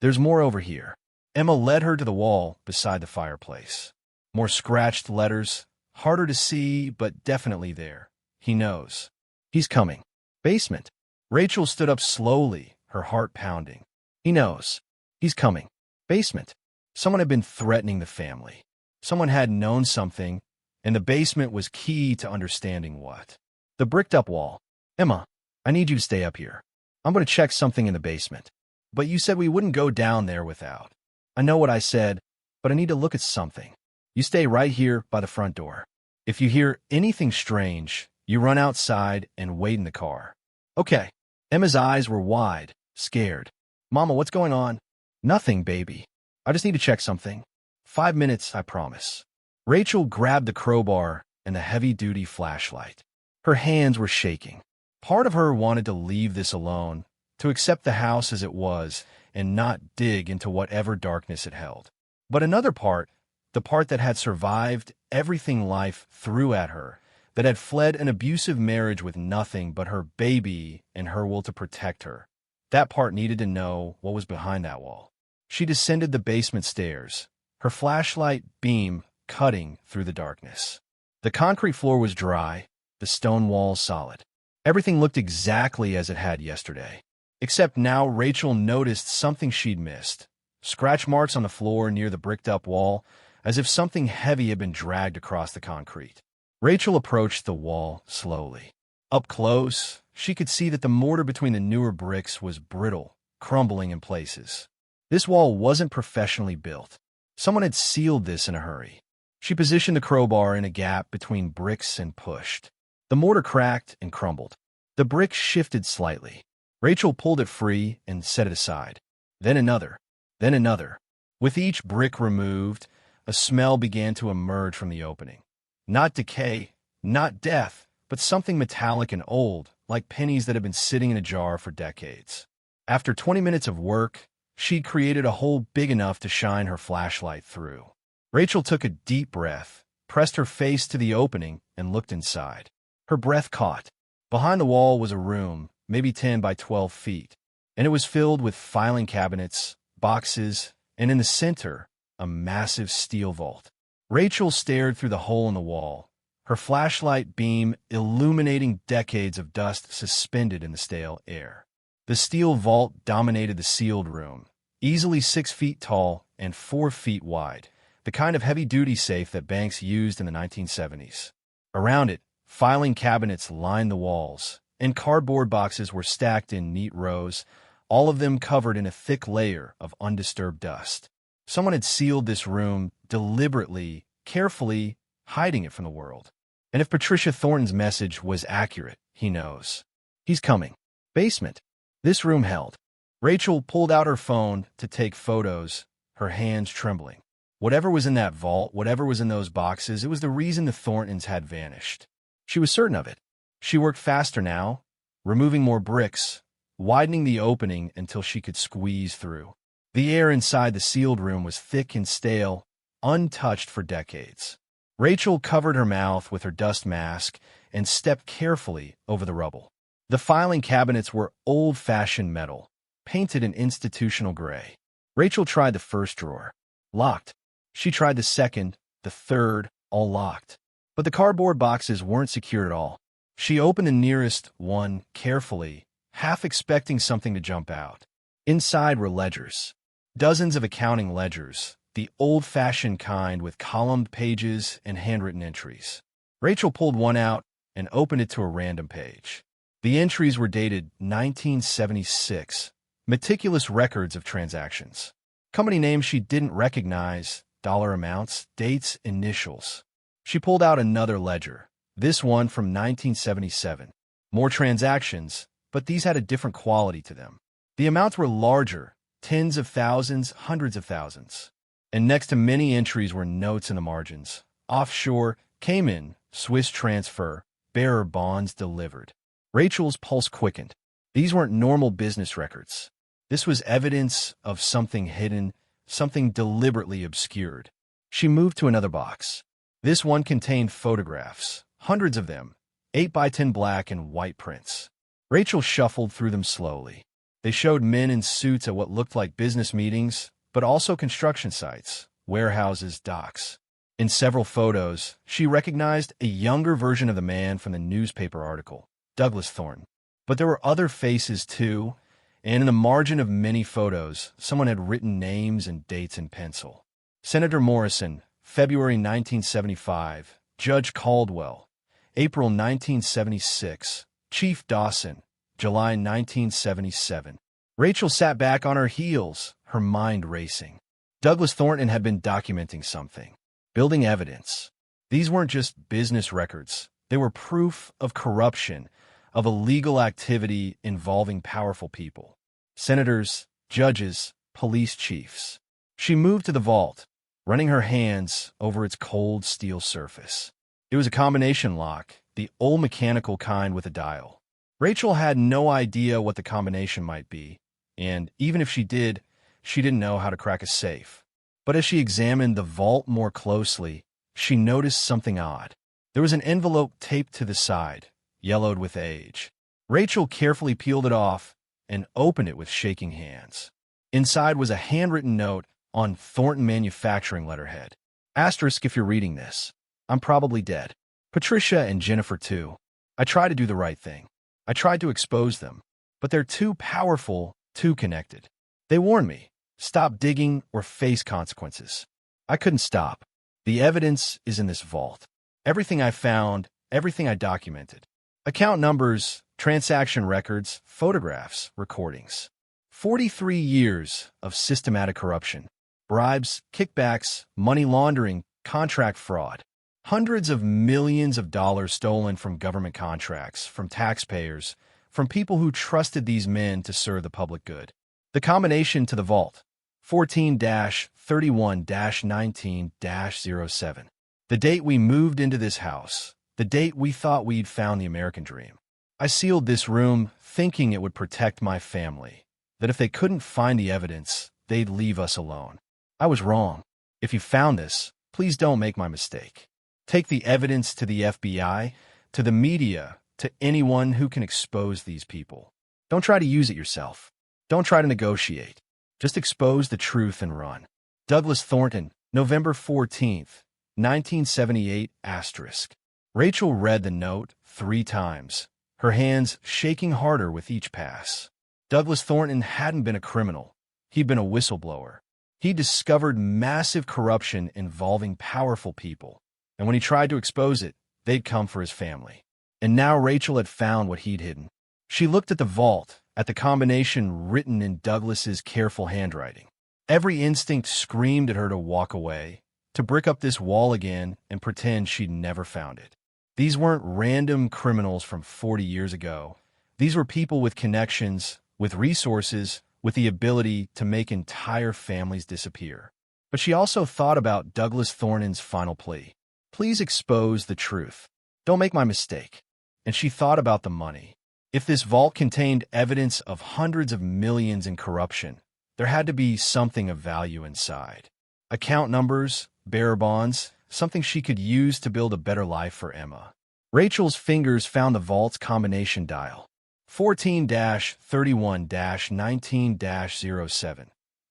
There's more over here." Emma led her to the wall beside the fireplace. More scratched letters, harder to see, but definitely there. "He knows. He's coming." "Basement." Rachel stood up slowly, her heart pounding. "He knows. He's coming. Basement." Someone had been threatening the family. Someone had known something, and the basement was key to understanding what. The bricked-up wall. "Emma, I need you to stay up here. I'm going to check something in the basement. But you said we wouldn't go down there without." "I know what I said. but I need to look at something. You stay right here by the front door. If you hear anything strange, you run outside and wait in the car." "Okay." Emma's eyes were wide, scared. "Mama, what's going on?" "Nothing, baby. I just need to check something. 5 minutes, I promise." Rachel grabbed the crowbar and the heavy-duty flashlight. Her hands were shaking. Part of her wanted to leave this alone, to accept the house as it was and not dig into whatever darkness it held. But another part, the part that had survived everything life threw at her, that had fled an abusive marriage with nothing but her baby and her will to protect her, that part needed to know what was behind that wall. She descended the basement stairs, her flashlight beam cutting through the darkness. The concrete floor was dry, the stone walls solid. Everything looked exactly as it had yesterday. Except now Rachel noticed something she'd missed. Scratch marks on the floor near the bricked-up wall, as if something heavy had been dragged across the concrete. Rachel approached the wall slowly. Up close, she could see that the mortar between the newer bricks was brittle, crumbling in places. This wall wasn't professionally built. Someone had sealed this in a hurry. She positioned the crowbar in a gap between bricks and pushed. The mortar cracked and crumbled. The brick shifted slightly. Rachel pulled it free and set it aside. Then another. Then another. With each brick removed, a smell began to emerge from the opening. Not decay, not death, but something metallic and old, like pennies that had been sitting in a jar for decades. After 20 minutes of work, she'd created a hole big enough to shine her flashlight through. Rachel took a deep breath, pressed her face to the opening, and looked inside. Her breath caught. Behind the wall was a room, maybe 10 by 12 feet, and it was filled with filing cabinets, boxes, and in the center, a massive steel vault. Rachel stared through the hole in the wall, her flashlight beam illuminating decades of dust suspended in the stale air. The steel vault dominated the sealed room, easily 6 feet tall and 4 feet wide, the kind of heavy-duty safe that banks used in the 1970s. Around it, filing cabinets lined the walls, and cardboard boxes were stacked in neat rows, all of them covered in a thick layer of undisturbed dust. Someone had sealed this room deliberately, carefully, hiding it from the world. And if Patricia Thornton's message was accurate, he knows. He's coming. Basement. This room held. Rachel pulled out her phone to take photos, her hands trembling. Whatever was in that vault, whatever was in those boxes, it was the reason the Thorntons had vanished. She was certain of it. She worked faster now, removing more bricks, widening the opening until she could squeeze through. The air inside the sealed room was thick and stale, untouched for decades. Rachel covered her mouth with her dust mask and stepped carefully over the rubble. The filing cabinets were old-fashioned metal, painted in institutional gray. Rachel tried the first drawer. Locked. She tried the second, the third, all locked. But the cardboard boxes weren't secure at all. She opened the nearest one carefully, half expecting something to jump out. Inside were ledgers. Dozens of accounting ledgers, the old-fashioned kind with columned pages and handwritten entries. Rachel pulled one out and opened it to a random page. The entries were dated 1976, meticulous records of transactions. Company names she didn't recognize, dollar amounts, dates, initials. She pulled out another ledger, this one from 1977. More transactions, but these had a different quality to them. The amounts were larger, tens of thousands, hundreds of thousands. And next to many entries were notes in the margins. Offshore, Cayman, Swiss transfer, bearer bonds delivered. Rachel's pulse quickened. These weren't normal business records. This was evidence of something hidden, something deliberately obscured. She moved to another box. This one contained photographs, hundreds of them, 8 by 10 black and white prints. Rachel shuffled through them slowly. They showed men in suits at what looked like business meetings, but also construction sites, warehouses, docks. In several photos, she recognized a younger version of the man from the newspaper article, Douglas Thornton. But there were other faces too, and in the margin of many photos, someone had written names and dates in pencil. Senator Morrison, February 1975, Judge Caldwell, April 1976, Chief Dawson, July 1977. Rachel sat back on her heels, her mind racing. Douglas Thornton had been documenting something, building evidence. These weren't just business records. They were proof of corruption, of illegal activity involving powerful people. Senators, judges, police chiefs. She moved to the vault, running her hands over its cold steel surface. It was a combination lock, the old mechanical kind with a dial. Rachel had no idea what the combination might be, and even if she did, she didn't know how to crack a safe. But as she examined the vault more closely, she noticed something odd. There was an envelope taped to the side, yellowed with age. Rachel carefully peeled it off and opened it with shaking hands. Inside was a handwritten note on Thornton Manufacturing letterhead. Asterisk if you're reading this. I'm probably dead. Patricia and Jennifer too. I tried to do the right thing. I tried to expose them, but they're too powerful, too connected. They warned me, stop digging or face consequences. I couldn't stop. The evidence is in this vault. Everything I found, everything I documented. Account numbers, transaction records, photographs, recordings. 43 years of systematic corruption. Bribes, kickbacks, money laundering, contract fraud. Hundreds of millions of dollars stolen from government contracts, from taxpayers, from people who trusted these men to serve the public good. The combination to the vault, 14-31-19-07. The date we moved into this house, the date we thought we'd found the American dream. I sealed this room thinking it would protect my family, that if they couldn't find the evidence, they'd leave us alone. I was wrong. If you found this, please don't make my mistake. Take the evidence to the FBI, to the media, to anyone who can expose these people. Don't try to use it yourself. Don't try to negotiate. Just expose the truth and run. Douglas Thornton, November 14th, 1978 asterisk. Rachel read the note 3 times, her hands shaking harder with each pass. Douglas Thornton hadn't been a criminal. He'd been a whistleblower. He discovered massive corruption involving powerful people. And when he tried to expose it, they'd come for his family. And now Rachel had found what he'd hidden. She looked at the vault, at the combination written in Douglas's careful handwriting. Every instinct screamed at her to walk away, to brick up this wall again and pretend she'd never found it. These weren't random criminals from 40 years ago. These were people with connections, with resources, with the ability to make entire families disappear. But she also thought about Douglas Thornton's final plea. Please expose the truth. Don't make my mistake. And she thought about the money. If this vault contained evidence of hundreds of millions in corruption, there had to be something of value inside. Account numbers, bearer bonds, something she could use to build a better life for Emma. Rachel's fingers found the vault's combination dial. 14-31-19-07.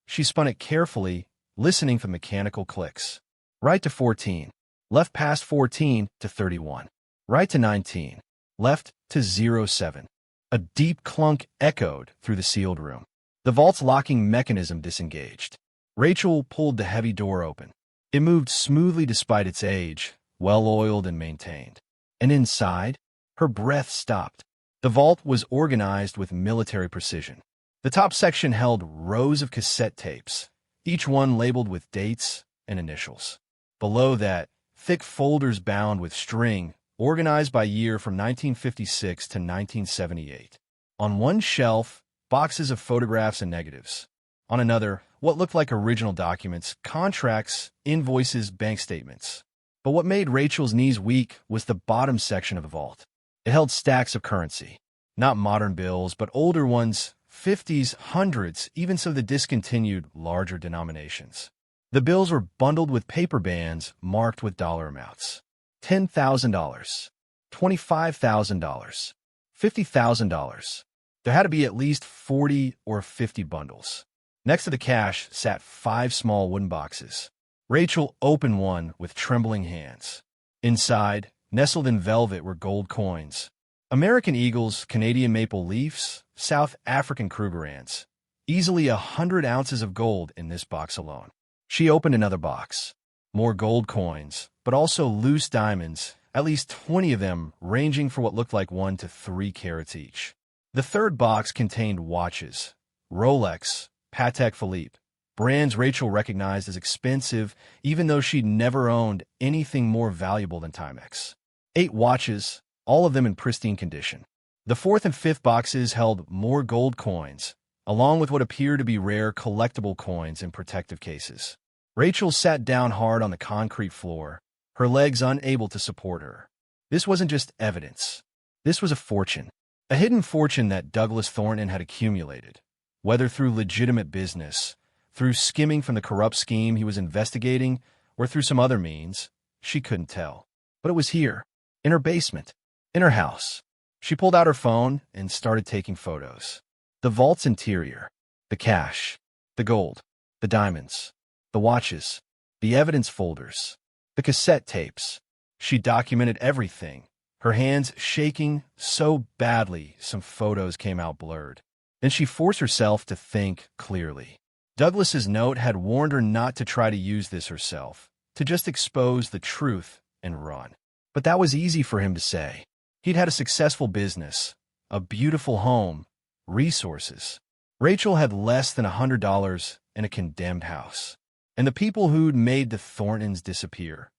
She spun it carefully, listening for mechanical clicks. Right to 14. Left past 14 to 31. Right to 19. Left to 07. A deep clunk echoed through the sealed room. The vault's locking mechanism disengaged. Rachel pulled the heavy door open. It moved smoothly despite its age, well-oiled and maintained. And inside, her breath stopped. The vault was organized with military precision. The top section held rows of cassette tapes, each one labeled with dates and initials. Below that, thick folders bound with string, organized by year from 1956 to 1978. On one shelf, boxes of photographs and negatives. On another, what looked like original documents, contracts, invoices, bank statements. But what made Rachel's knees weak was the bottom section of the vault. It held stacks of currency. Not modern bills, but older ones, 50s, hundreds, even some of the discontinued, larger denominations. The bills were bundled with paper bands marked with dollar amounts. $10,000, $25,000, $50,000. There had to be at least 40 or 50 bundles. Next to the cash sat 5 small wooden boxes. Rachel opened one with trembling hands. Inside, nestled in velvet, were gold coins. American eagles, Canadian maple leafs, South African Krugerrands. Easily 100 ounces of gold in this box alone. She opened another box. More gold coins, but also loose diamonds, at least 20 of them ranging for what looked like 1 to 3 carats each. The third box contained watches, Rolex, Patek Philippe, brands Rachel recognized as expensive even though she'd never owned anything more valuable than Timex. 8 watches, all of them in pristine condition. The fourth and fifth boxes held more gold coins, along with what appeared to be rare collectible coins in protective cases. Rachel sat down hard on the concrete floor, her legs unable to support her. This wasn't just evidence. This was a fortune. A hidden fortune that Douglas Thornton had accumulated, whether through legitimate business, through skimming from the corrupt scheme he was investigating, or through some other means, she couldn't tell. But it was here, in her basement, in her house. She pulled out her phone and started taking photos. The vault's interior, the cash, the gold, the diamonds, the watches, the evidence folders, the cassette tapes. She documented everything, her hands shaking so badly some photos came out blurred. Then she forced herself to think clearly. Douglas's note had warned her not to try to use this herself, to just expose the truth and run. But that was easy for him to say. He'd had a successful business, a beautiful home, resources. Rachel had less than $100 in a condemned house. And the people who'd made the Thorntons disappear,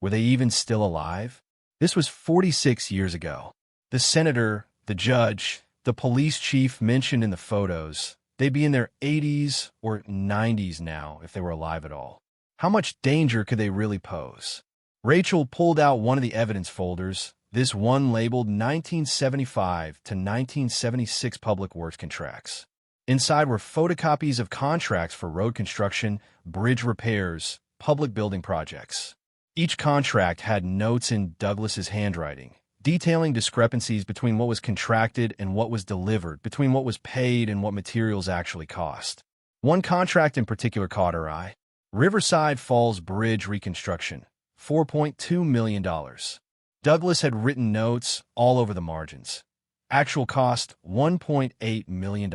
were they even still alive? This was 46 years ago. The senator, the judge, the police chief mentioned in the photos, they'd be in their 80s or 90s now if they were alive at all. How much danger could they really pose? Rachel pulled out one of the evidence folders, this one labeled 1975 to 1976 public works contracts. Inside were photocopies of contracts for road construction, bridge repairs, public building projects. Each contract had notes in Douglas's handwriting, detailing discrepancies between what was contracted and what was delivered, between what was paid and what materials actually cost. One contract in particular caught her eye. Riverside Falls Bridge reconstruction, $4.2 million. Douglas had written notes all over the margins. Actual cost, $1.8 million.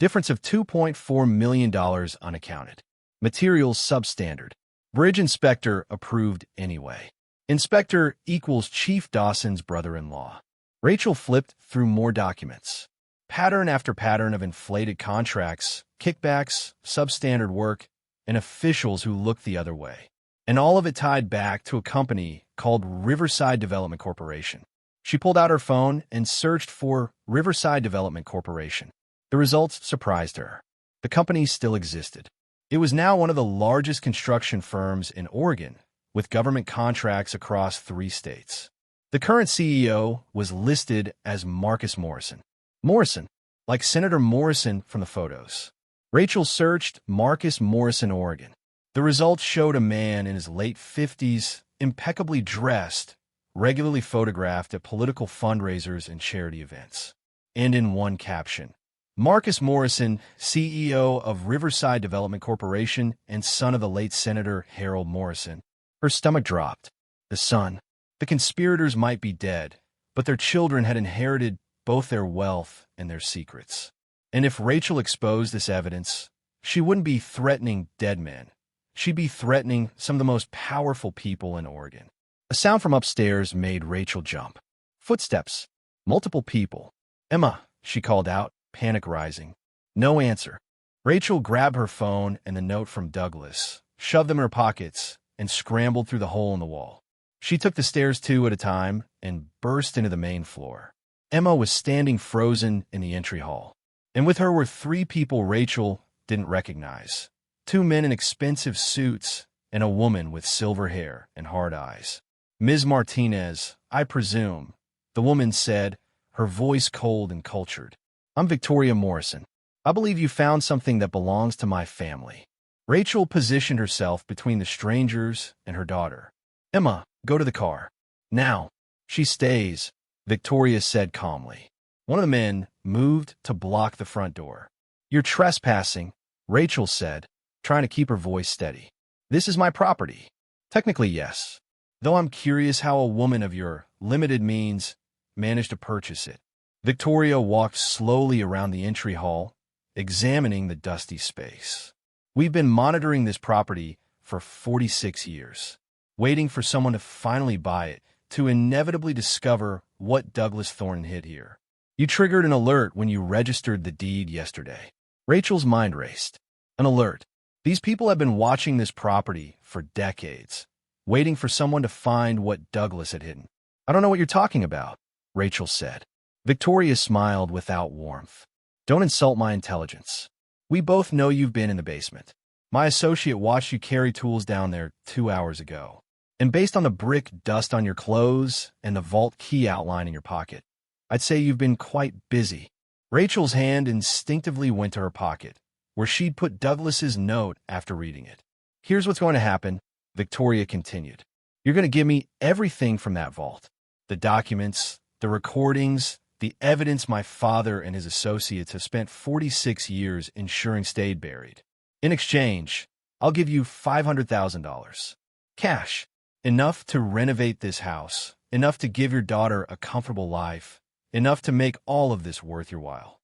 Difference of $2.4 million unaccounted. Materials substandard. Bridge inspector approved anyway. Inspector equals Chief Dawson's brother-in-law. Rachel flipped through more documents. Pattern after pattern of inflated contracts, kickbacks, substandard work, and officials who looked the other way. And all of it tied back to a company called Riverside Development Corporation. She pulled out her phone and searched for Riverside Development Corporation. The results surprised her. The company still existed. It was now one of the largest construction firms in Oregon, with government contracts across 3 states. The current CEO was listed as Marcus Morrison. Morrison, like Senator Morrison from the photos. Rachel searched Marcus Morrison, Oregon. The results showed a man in his late 50s, impeccably dressed, regularly photographed at political fundraisers and charity events. And in one caption, Marcus Morrison, CEO of Riverside Development Corporation and son of the late Senator Harold Morrison. Her stomach dropped. The son. The conspirators might be dead, but their children had inherited both their wealth and their secrets. And if Rachel exposed this evidence, she wouldn't be threatening dead men. She'd be threatening some of the most powerful people in Oregon. A sound from upstairs made Rachel jump. Footsteps. Multiple people. "Emma," she called out, panic rising. No answer. Rachel grabbed her phone and the note from Douglas, shoved them in her pockets, and scrambled through the hole in the wall. She took the stairs 2 at a time and burst into the main floor. Emma was standing frozen in the entry hall. And with her were 3 people Rachel didn't recognize. 2 men in expensive suits and a woman with silver hair and hard eyes. "Ms. Martinez, I presume," the woman said, her voice cold and cultured. "I'm Victoria Morrison. I believe you found something that belongs to my family." Rachel positioned herself between the strangers and her daughter. "Emma, go to the car. Now." "She stays," Victoria said calmly. One of the men moved to block the front door. "You're trespassing," Rachel said, trying to keep her voice steady. "This is my property." "Technically, yes. Though I'm curious how a woman of your limited means managed to purchase it." Victoria walked slowly around the entry hall, examining the dusty space. "We've been monitoring this property for 46 years, waiting for someone to finally buy it, to inevitably discover what Douglas Thornton hid here. You triggered an alert when you registered the deed yesterday." Rachel's mind raced. An alert. These people have been watching this property for decades, waiting for someone to find what Douglas had hidden. I don't know what you're talking about, Rachel said. Victoria smiled without warmth. Don't insult my intelligence. We both know you've been in the basement. My associate watched you carry tools down there 2 hours ago. And based on the brick dust on your clothes and the vault key outline in your pocket, I'd say you've been quite busy. Rachel's hand instinctively went to her pocket, where she'd put Douglas's note after reading it. Here's what's going to happen, Victoria continued. You're going to give me everything from that vault. The documents, the recordings, the evidence my father and his associates have spent 46 years ensuring stayed buried. In exchange, I'll give you $500,000. Cash. Enough to renovate this house, enough to give your daughter a comfortable life, enough to make all of this worth your while.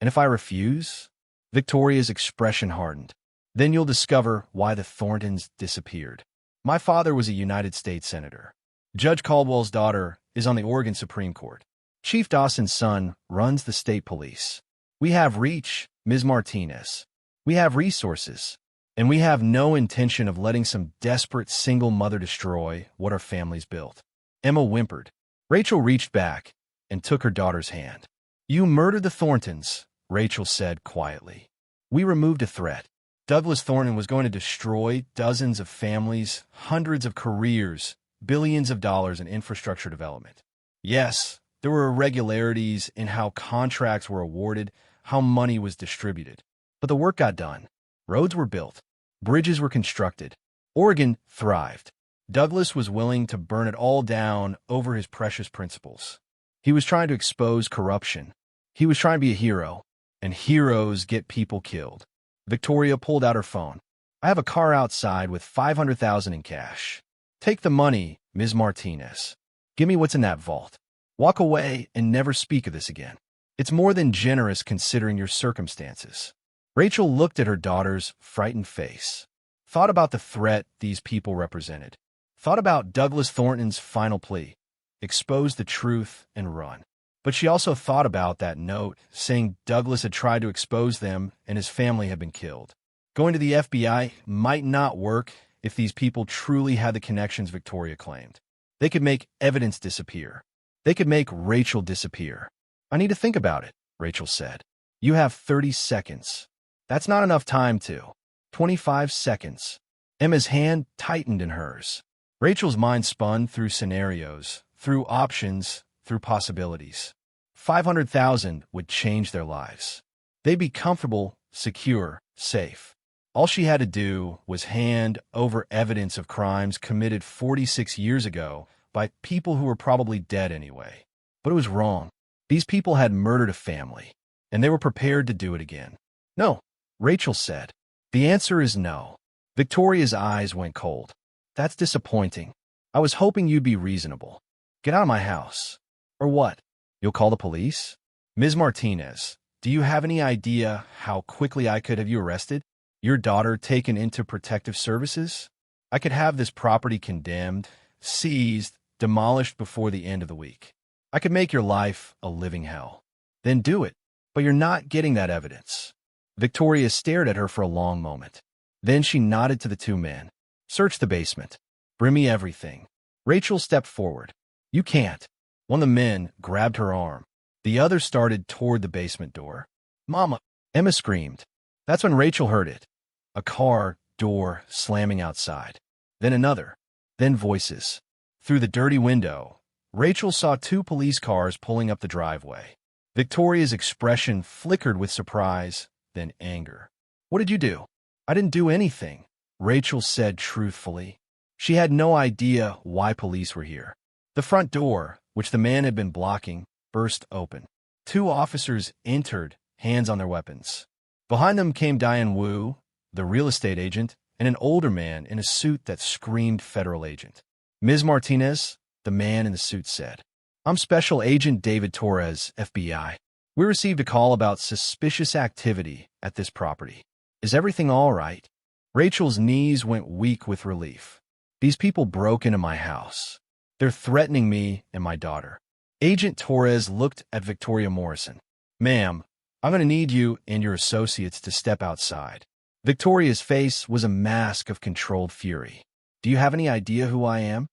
And if I refuse? Victoria's expression hardened. Then you'll discover why the Thorntons disappeared. My father was a United States Senator. Judge Caldwell's daughter is on the Oregon Supreme Court. Chief Dawson's son runs the state police. We have reach, Ms. Martinez. We have resources. And we have no intention of letting some desperate single mother destroy what our family's built. Emma whimpered. Rachel reached back and took her daughter's hand. You murdered the Thorntons, Rachel said quietly. We removed a threat. Douglas Thornton was going to destroy dozens of families, hundreds of careers, billions of dollars in infrastructure development. Yes, there were irregularities in how contracts were awarded, how money was distributed. But the work got done. Roads were built. Bridges were constructed. Oregon thrived. Douglas was willing to burn it all down over his precious principles. He was trying to expose corruption. He was trying to be a hero. And heroes get people killed. Victoria pulled out her phone. I have a car outside with $500,000 in cash. Take the money, Ms. Martinez. Give me what's in that vault. Walk away and never speak of this again. It's more than generous considering your circumstances. Rachel looked at her daughter's frightened face, thought about the threat these people represented, thought about Douglas Thornton's final plea, expose the truth and run. But she also thought about that note saying Douglas had tried to expose them and his family had been killed. Going to the FBI might not work if these people truly had the connections Victoria claimed. They could make evidence disappear. They could make Rachel disappear. I need to think about it, Rachel said. You have 30 seconds. That's not enough time to. 25 seconds. Emma's hand tightened in hers. Rachel's mind spun through scenarios, through options, through possibilities. 500,000 would change their lives. They'd be comfortable, secure, safe. All she had to do was hand over evidence of crimes committed 46 years ago by people who were probably dead anyway. But it was wrong. These people had murdered a family, and they were prepared to do it again. No, Rachel said. The answer is no. Victoria's eyes went cold. That's disappointing. I was hoping you'd be reasonable. Get out of my house. Or what? You'll call the police? Ms. Martinez, do you have any idea how quickly I could have you arrested? Your daughter taken into protective services? I could have this property condemned, seized, demolished before the end of the week. I could make your life a living hell. Then do it. But you're not getting that evidence. Victoria stared at her for a long moment. Then she nodded to the two men. Search the basement. Bring me everything. Rachel stepped forward. You can't. One of the men grabbed her arm. The other started toward the basement door. Mama! Emma screamed. That's when Rachel heard it. A car door slamming outside. Then another. Then voices. Through the dirty window, Rachel saw two police cars pulling up the driveway. Victoria's expression flickered with surprise, then anger. What did you do? I didn't do anything, Rachel said truthfully. She had no idea why police were here. The front door, which the man had been blocking, burst open. Two officers entered, hands on their weapons. Behind them came Diane Wu, the real estate agent, and an older man in a suit that screamed federal agent. Ms. Martinez, the man in the suit said. I'm Special Agent David Torres, FBI. We received a call about suspicious activity at this property. Is everything all right? Rachel's knees went weak with relief. These people broke into my house. They're threatening me and my daughter. Agent Torres looked at Victoria Morrison. Ma'am, I'm going to need you and your associates to step outside. Victoria's face was a mask of controlled fury. "Do you have any idea who I am?"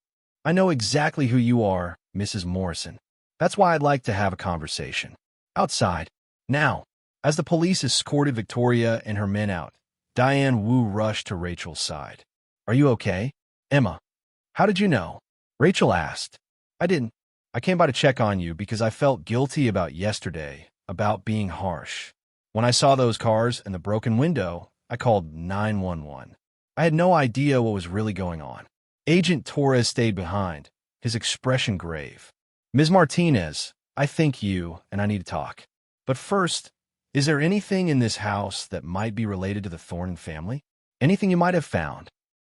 "I know exactly who you are, Mrs. Morrison. That's why I'd like to have a conversation. Outside. Now." As the police escorted Victoria and her men out, Diane Wu rushed to Rachel's side. "Are you okay?" "Emma, how did you know?" Rachel asked. "I didn't. I came by to check on you because I felt guilty about yesterday, about being harsh. When I saw those cars and the broken window, I called 911. I had no idea what was really going on." Agent Torres stayed behind, his expression grave. "Ms. Martinez, I think you and I need to talk. But first, is there anything in this house that might be related to the Thornton family? Anything you might have found?"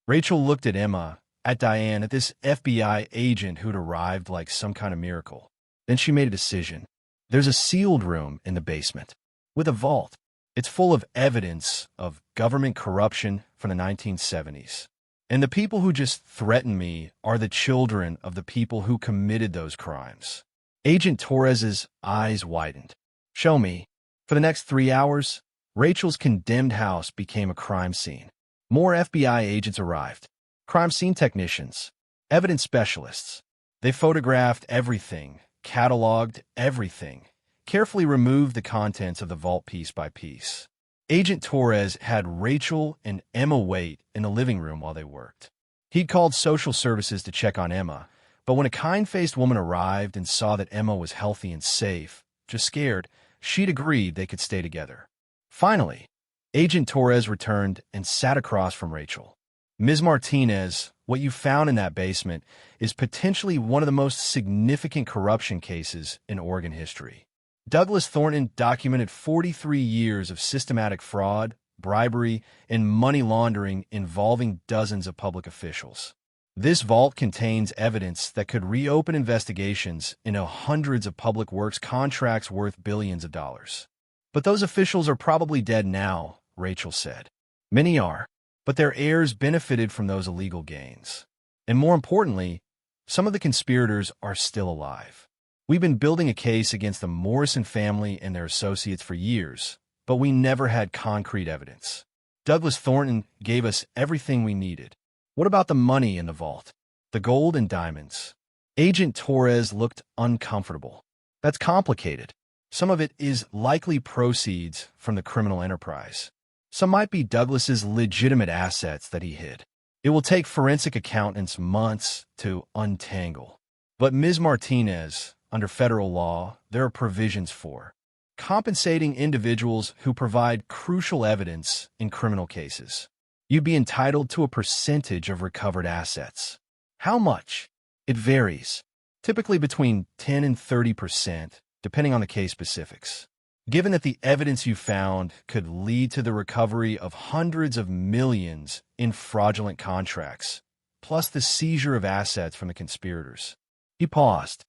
Rachel looked at Emma, at Diane, at this FBI agent who'd arrived like some kind of miracle. Then she made a decision. "There's a sealed room in the basement, with a vault. It's full of evidence of government corruption from the 1970s. And the people who just threaten me are the children of the people who committed those crimes." Agent Torres's eyes widened. "Show me." For the next 3 hours, Rachel's condemned house became a crime scene. More FBI agents arrived. Crime scene technicians, evidence specialists. They photographed everything, cataloged everything, carefully removed the contents of the vault piece by piece. Agent Torres had Rachel and Emma wait in the living room while they worked. He'd called social services to check on Emma, but when a kind-faced woman arrived and saw that Emma was healthy and safe, just scared, she'd agreed they could stay together. Finally, Agent Torres returned and sat across from Rachel. "Ms. Martinez, what you found in that basement is potentially one of the most significant corruption cases in Oregon history. Douglas Thornton documented 43 years of systematic fraud, bribery, and money laundering involving dozens of public officials. This vault contains evidence that could reopen investigations into hundreds of public works contracts worth billions of dollars. But those officials are probably dead now," Rachel said. "Many are, but their heirs benefited from those illegal gains. And more importantly, some of the conspirators are still alive. We've been building a case against the Morrison family and their associates for years, but we never had concrete evidence. Douglas Thornton gave us everything we needed. What about the money in the vault? The gold and diamonds?" Agent Torres looked uncomfortable. "That's complicated. Some of it is likely proceeds from the criminal enterprise. Some might be Douglas's legitimate assets that he hid. It will take forensic accountants months to untangle. But Ms. Martinez, under federal law, there are provisions for compensating individuals who provide crucial evidence in criminal cases. You'd be entitled to a percentage of recovered assets. How much? It varies, typically between 10 and 30%, depending on the case specifics. Given that the evidence you found could lead to the recovery of hundreds of millions in fraudulent contracts, plus the seizure of assets from the conspirators." He paused.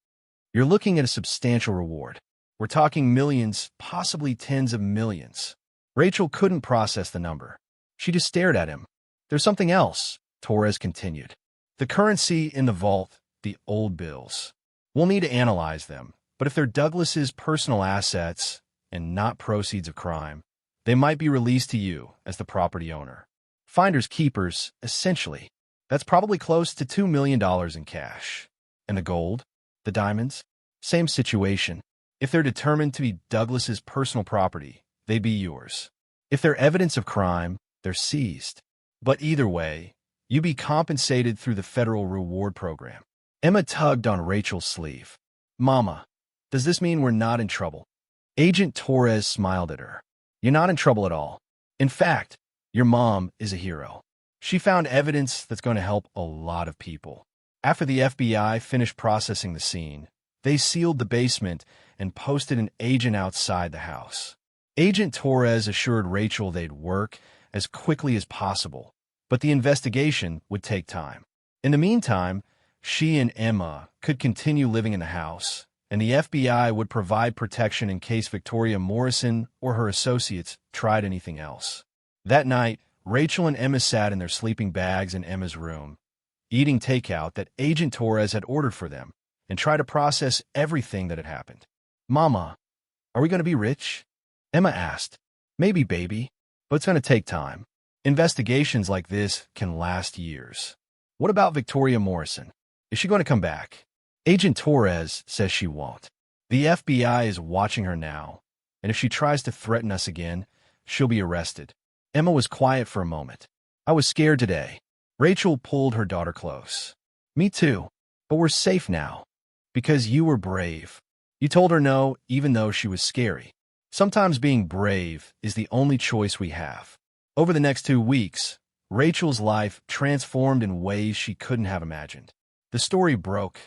"You're looking at a substantial reward. We're talking millions, possibly tens of millions." Rachel couldn't process the number. She just stared at him. "There's something else," Torres continued. "The currency in the vault, the old bills. We'll need to analyze them, but if they're Douglas's personal assets and not proceeds of crime, they might be released to you as the property owner. Finders keepers, essentially. That's probably close to $2 million in cash. And the gold? The diamonds? Same situation. If they're determined to be Douglas's personal property, they'd be yours. If they're evidence of crime, they're seized. But either way, you'd be compensated through the federal reward program." Emma tugged on Rachel's sleeve. "Mama, does this mean we're not in trouble?" Agent Torres smiled at her. "You're not in trouble at all. In fact, your mom is a hero. She found evidence that's going to help a lot of people." After the FBI finished processing the scene, they sealed the basement and posted an agent outside the house. Agent Torres assured Rachel they'd work as quickly as possible, but the investigation would take time. In the meantime, she and Emma could continue living in the house, and the FBI would provide protection in case Victoria Morrison or her associates tried anything else. That night, Rachel and Emma sat in their sleeping bags in Emma's room, eating takeout that Agent Torres had ordered for them, and tried to process everything that had happened. "Mama, are we going to be rich?" Emma asked. "Maybe, baby, but it's going to take time. Investigations like this can last years. What about Victoria Morrison? Is she going to come back? Agent Torres says she won't. The FBI is watching her now, and if she tries to threaten us again, she'll be arrested. Emma was quiet for a moment. I was scared today. Rachel pulled her daughter close. Me too, but we're safe now. Because you were brave. You told her no, even though she was scary. Sometimes being brave is the only choice we have. Over the next 2 weeks, Rachel's life transformed in ways she couldn't have imagined. The story broke.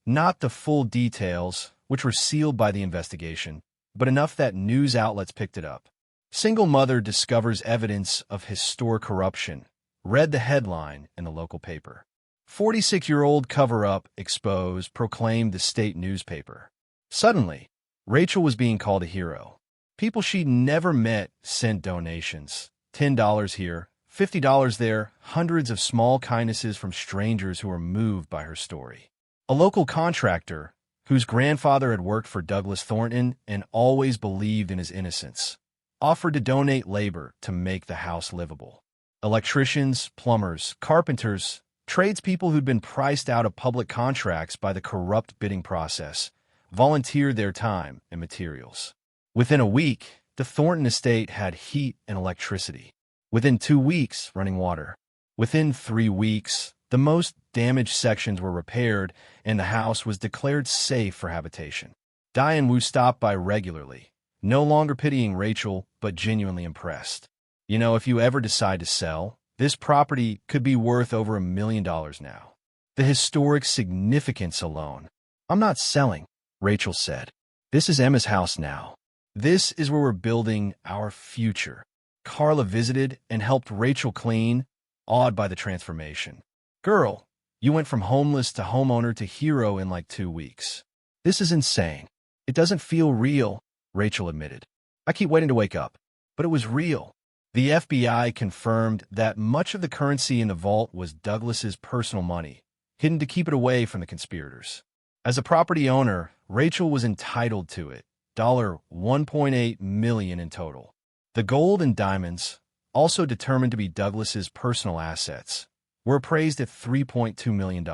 Not the full details, which were sealed by the investigation, but enough that news outlets picked it up. Single mother discovers evidence of historic corruption. Read the headline in the local paper. 46-year-old cover-up exposed, proclaimed the state newspaper. Suddenly, Rachel was being called a hero. People she'd never met sent donations. $10 here, $50 there, hundreds of small kindnesses from strangers who were moved by her story. A local contractor, whose grandfather had worked for Douglas Thornton and always believed in his innocence, offered to donate labor to make the house livable. Electricians, plumbers, carpenters, tradespeople who'd been priced out of public contracts by the corrupt bidding process volunteered their time and materials. Within a week, the Thornton estate had heat and electricity. Within 2 weeks, running water. Within 3 weeks, the most damaged sections were repaired and the house was declared safe for habitation. Diane Wu stopped by regularly, no longer pitying Rachel, but genuinely impressed. You know, if you ever decide to sell, this property could be worth over $1 million now. The historic significance alone. I'm not selling, Rachel said. This is Emma's house now. This is where we're building our future. Carla visited and helped Rachel clean, awed by the transformation. Girl, you went from homeless to homeowner to hero in like 2 weeks. This is insane. It doesn't feel real, Rachel admitted. I keep waiting to wake up. But it was real. The FBI confirmed that much of the currency in the vault was Douglas's personal money, hidden to keep it away from the conspirators. As a property owner, Rachel was entitled to it, $1.8 million in total. The gold and diamonds, also determined to be Douglas's personal assets, were appraised at $3.2 million.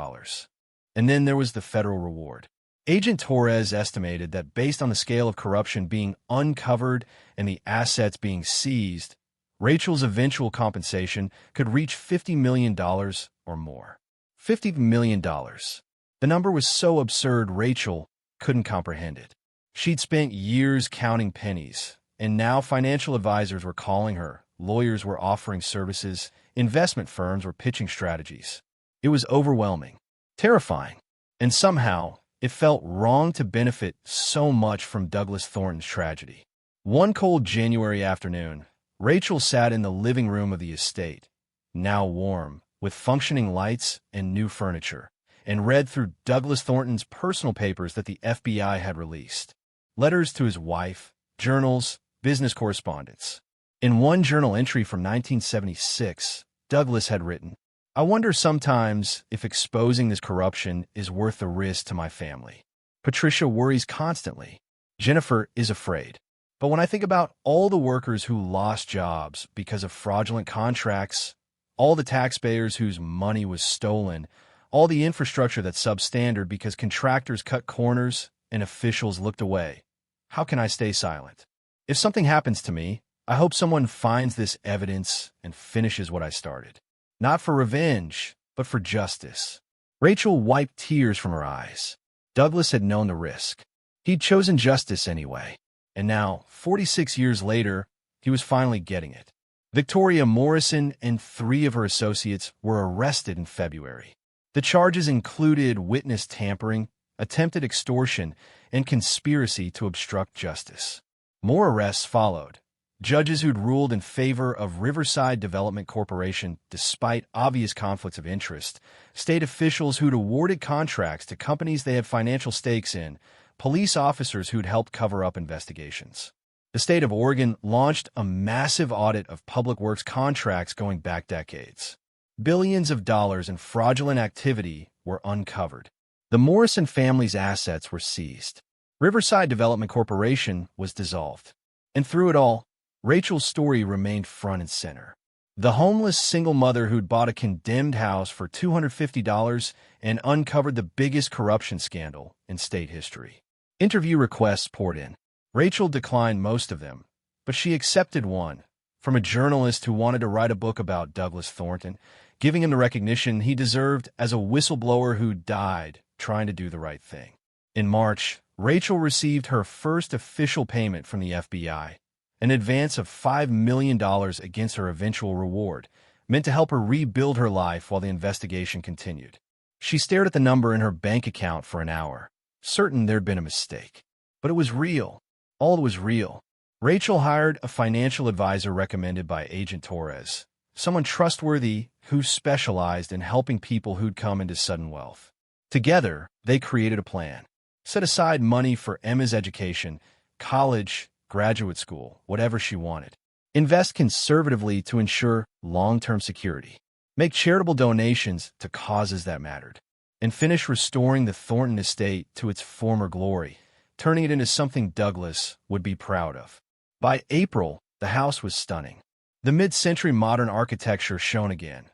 And then there was the federal reward. Agent Torres estimated that based on the scale of corruption being uncovered and the assets being seized, Rachel's eventual compensation could reach $50 million or more. $50 million. The number was so absurd Rachel couldn't comprehend it. She'd spent years counting pennies, and now financial advisors were calling her, lawyers were offering services, investment firms were pitching strategies. It was overwhelming, terrifying, and somehow it felt wrong to benefit so much from Douglas Thornton's tragedy. One cold January afternoon, Rachel sat in the living room of the estate, now warm, with functioning lights and new furniture, and read through Douglas Thornton's personal papers that the FBI had released. Letters to his wife, journals, business correspondence. In one journal entry from 1976, Douglas had written, "I wonder sometimes if exposing this corruption is worth the risk to my family. Patricia worries constantly. Jennifer is afraid. But when I think about all the workers who lost jobs because of fraudulent contracts, all the taxpayers whose money was stolen, all the infrastructure that's substandard because contractors cut corners and officials looked away, how can I stay silent? If something happens to me, I hope someone finds this evidence and finishes what I started. Not for revenge, but for justice." Rachel wiped tears from her eyes. Douglas had known the risk. He'd chosen justice anyway. And now, 46 years later, he was finally getting it. Victoria Morrison and 3 of her associates were arrested in February. The charges included witness tampering, attempted extortion, and conspiracy to obstruct justice. More arrests followed. Judges who'd ruled in favor of Riverside Development Corporation despite obvious conflicts of interest, state officials who'd awarded contracts to companies they had financial stakes in, police officers who'd helped cover up investigations. The state of Oregon launched a massive audit of public works contracts going back decades. Billions of dollars in fraudulent activity were uncovered. The Morrison family's assets were seized. Riverside Development Corporation was dissolved. And through it all, Rachel's story remained front and center. The homeless single mother who'd bought a condemned house for $250 and uncovered the biggest corruption scandal in state history. Interview requests poured in. Rachel declined most of them, but she accepted one from a journalist who wanted to write a book about Douglas Thornton, giving him the recognition he deserved as a whistleblower who died trying to do the right thing. In March, Rachel received her first official payment from the FBI, an advance of $5 million against her eventual reward, meant to help her rebuild her life while the investigation continued. She stared at the number in her bank account for an hour, certain there'd been a mistake. But it was real. All was real. Rachel hired a financial advisor recommended by Agent Torres, someone trustworthy who specialized in helping people who'd come into sudden wealth. Together, they created a plan. Set aside money for Emma's education, college, graduate school, whatever she wanted. Invest conservatively to ensure long-term security. Make charitable donations to causes that mattered. And finish restoring the Thornton estate to its former glory, turning it into something Douglas would be proud of. By April, the house was stunning. The mid-century modern architecture shone again.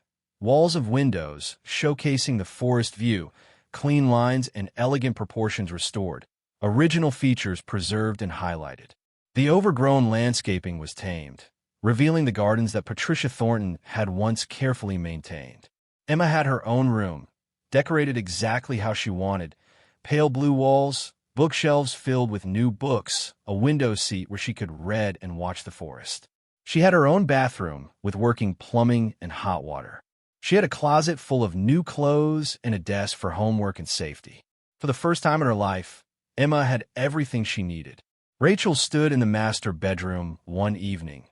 Walls of windows showcasing the forest view, clean lines and elegant proportions restored, original features preserved and highlighted. The overgrown landscaping was tamed, revealing the gardens that Patricia Thornton had once carefully maintained. Emma had her own room, decorated exactly how she wanted, pale blue walls, bookshelves filled with new books, a window seat where she could read and watch the forest. She had her own bathroom with working plumbing and hot water. She had a closet full of new clothes and a desk for homework and safety. For the first time in her life, Emma had everything she needed. Rachel stood in the master bedroom one evening,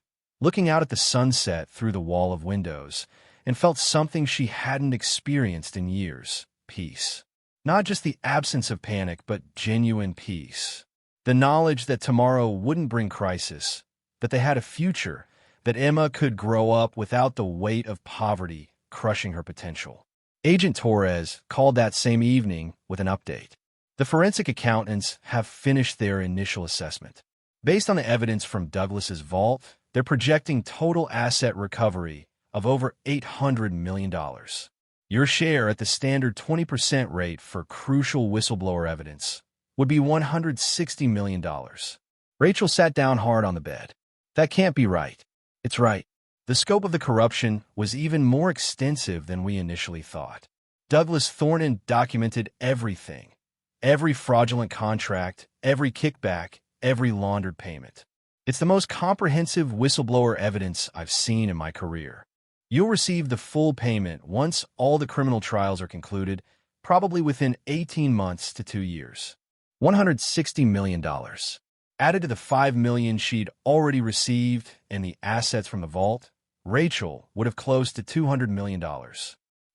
looking out at the sunset through the wall of windows, and felt something she hadn't experienced in years: peace. Not just the absence of panic, but genuine peace. The knowledge that tomorrow wouldn't bring crisis, that they had a future, that Emma could grow up without the weight of poverty crushing her potential. Agent Torres called that same evening with an update. The forensic accountants have finished their initial assessment. Based on the evidence from Douglas's vault, they're projecting total asset recovery of over $800 million. Your share at the standard 20% rate for crucial whistleblower evidence would be $160 million. Rachel sat down hard on the bed. That can't be right. It's right. The scope of the corruption was even more extensive than we initially thought. Douglas Thornton documented everything. Every fraudulent contract, every kickback, every laundered payment. It's the most comprehensive whistleblower evidence I've seen in my career. You'll receive the full payment once all the criminal trials are concluded, probably within 18 months to 2 years. $160 million. Added to the $5 million she'd already received and the assets from the vault, Rachel would have close to $200 million.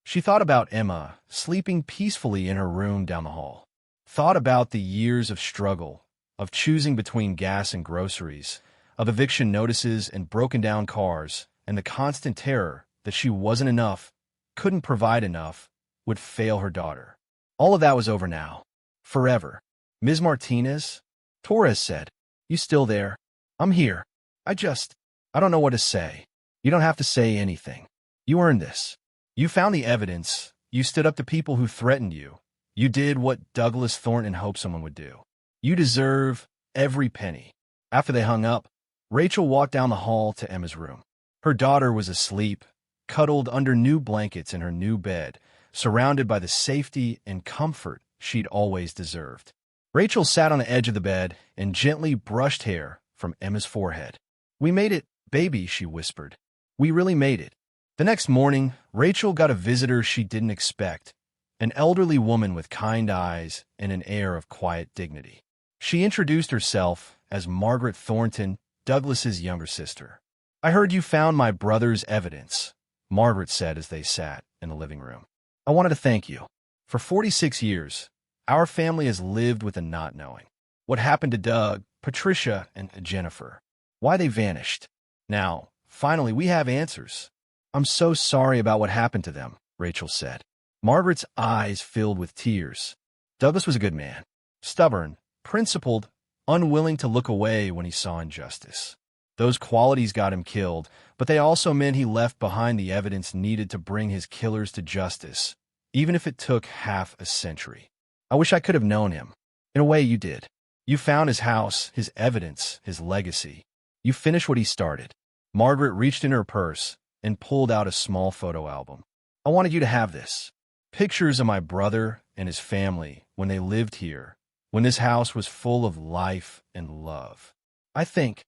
She thought about Emma sleeping peacefully in her room down the hall. Thought about the years of struggle, of choosing between gas and groceries, of eviction notices and broken-down cars, and the constant terror that she wasn't enough, couldn't provide enough, would fail her daughter. All of that was over now. Forever. Ms. Martinez? Torres said. You still there? I'm here. I don't know what to say. You don't have to say anything. You earned this. You found the evidence. You stood up to people who threatened you. You did what Douglas Thornton hoped someone would do. You deserve every penny. After they hung up, Rachel walked down the hall to Emma's room. Her daughter was asleep, cuddled under new blankets in her new bed, surrounded by the safety and comfort she'd always deserved. Rachel sat on the edge of the bed and gently brushed hair from Emma's forehead. We made it, baby, she whispered. We really made it. The next morning, Rachel got a visitor she didn't expect, an elderly woman with kind eyes and an air of quiet dignity. She introduced herself as Margaret Thornton, Douglas's younger sister. I heard you found my brother's evidence, Margaret said as they sat in the living room. I wanted to thank you. For 46 years, our family has lived with the not knowing. What happened to Doug, Patricia, and Jennifer? Why they vanished? Now, finally, we have answers. I'm so sorry about what happened to them, Rachel said. Margaret's eyes filled with tears. Douglas was a good man. Stubborn, principled, unwilling to look away when he saw injustice. Those qualities got him killed, but they also meant he left behind the evidence needed to bring his killers to justice, even if it took half a century. I wish I could have known him. In a way, you did. You found his house, his evidence, his legacy. You finished what he started. Margaret reached in her purse and pulled out a small photo album. I wanted you to have this. Pictures of my brother and his family when they lived here, when this house was full of life and love. I think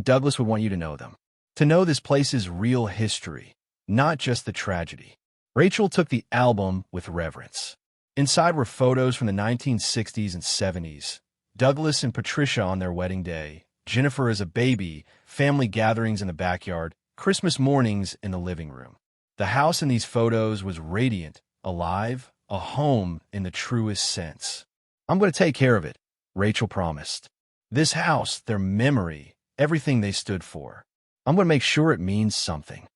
Douglas would want you to know them. To know this place's real history, not just the tragedy. Rachel took the album with reverence. Inside were photos from the 1960s and 70s. Douglas and Patricia on their wedding day, Jennifer as a baby, family gatherings in the backyard, Christmas mornings in the living room. The house in these photos was radiant, alive, a home in the truest sense. I'm going to take care of it, Rachel promised. This house, their memory, everything they stood for. I'm going to make sure it means something.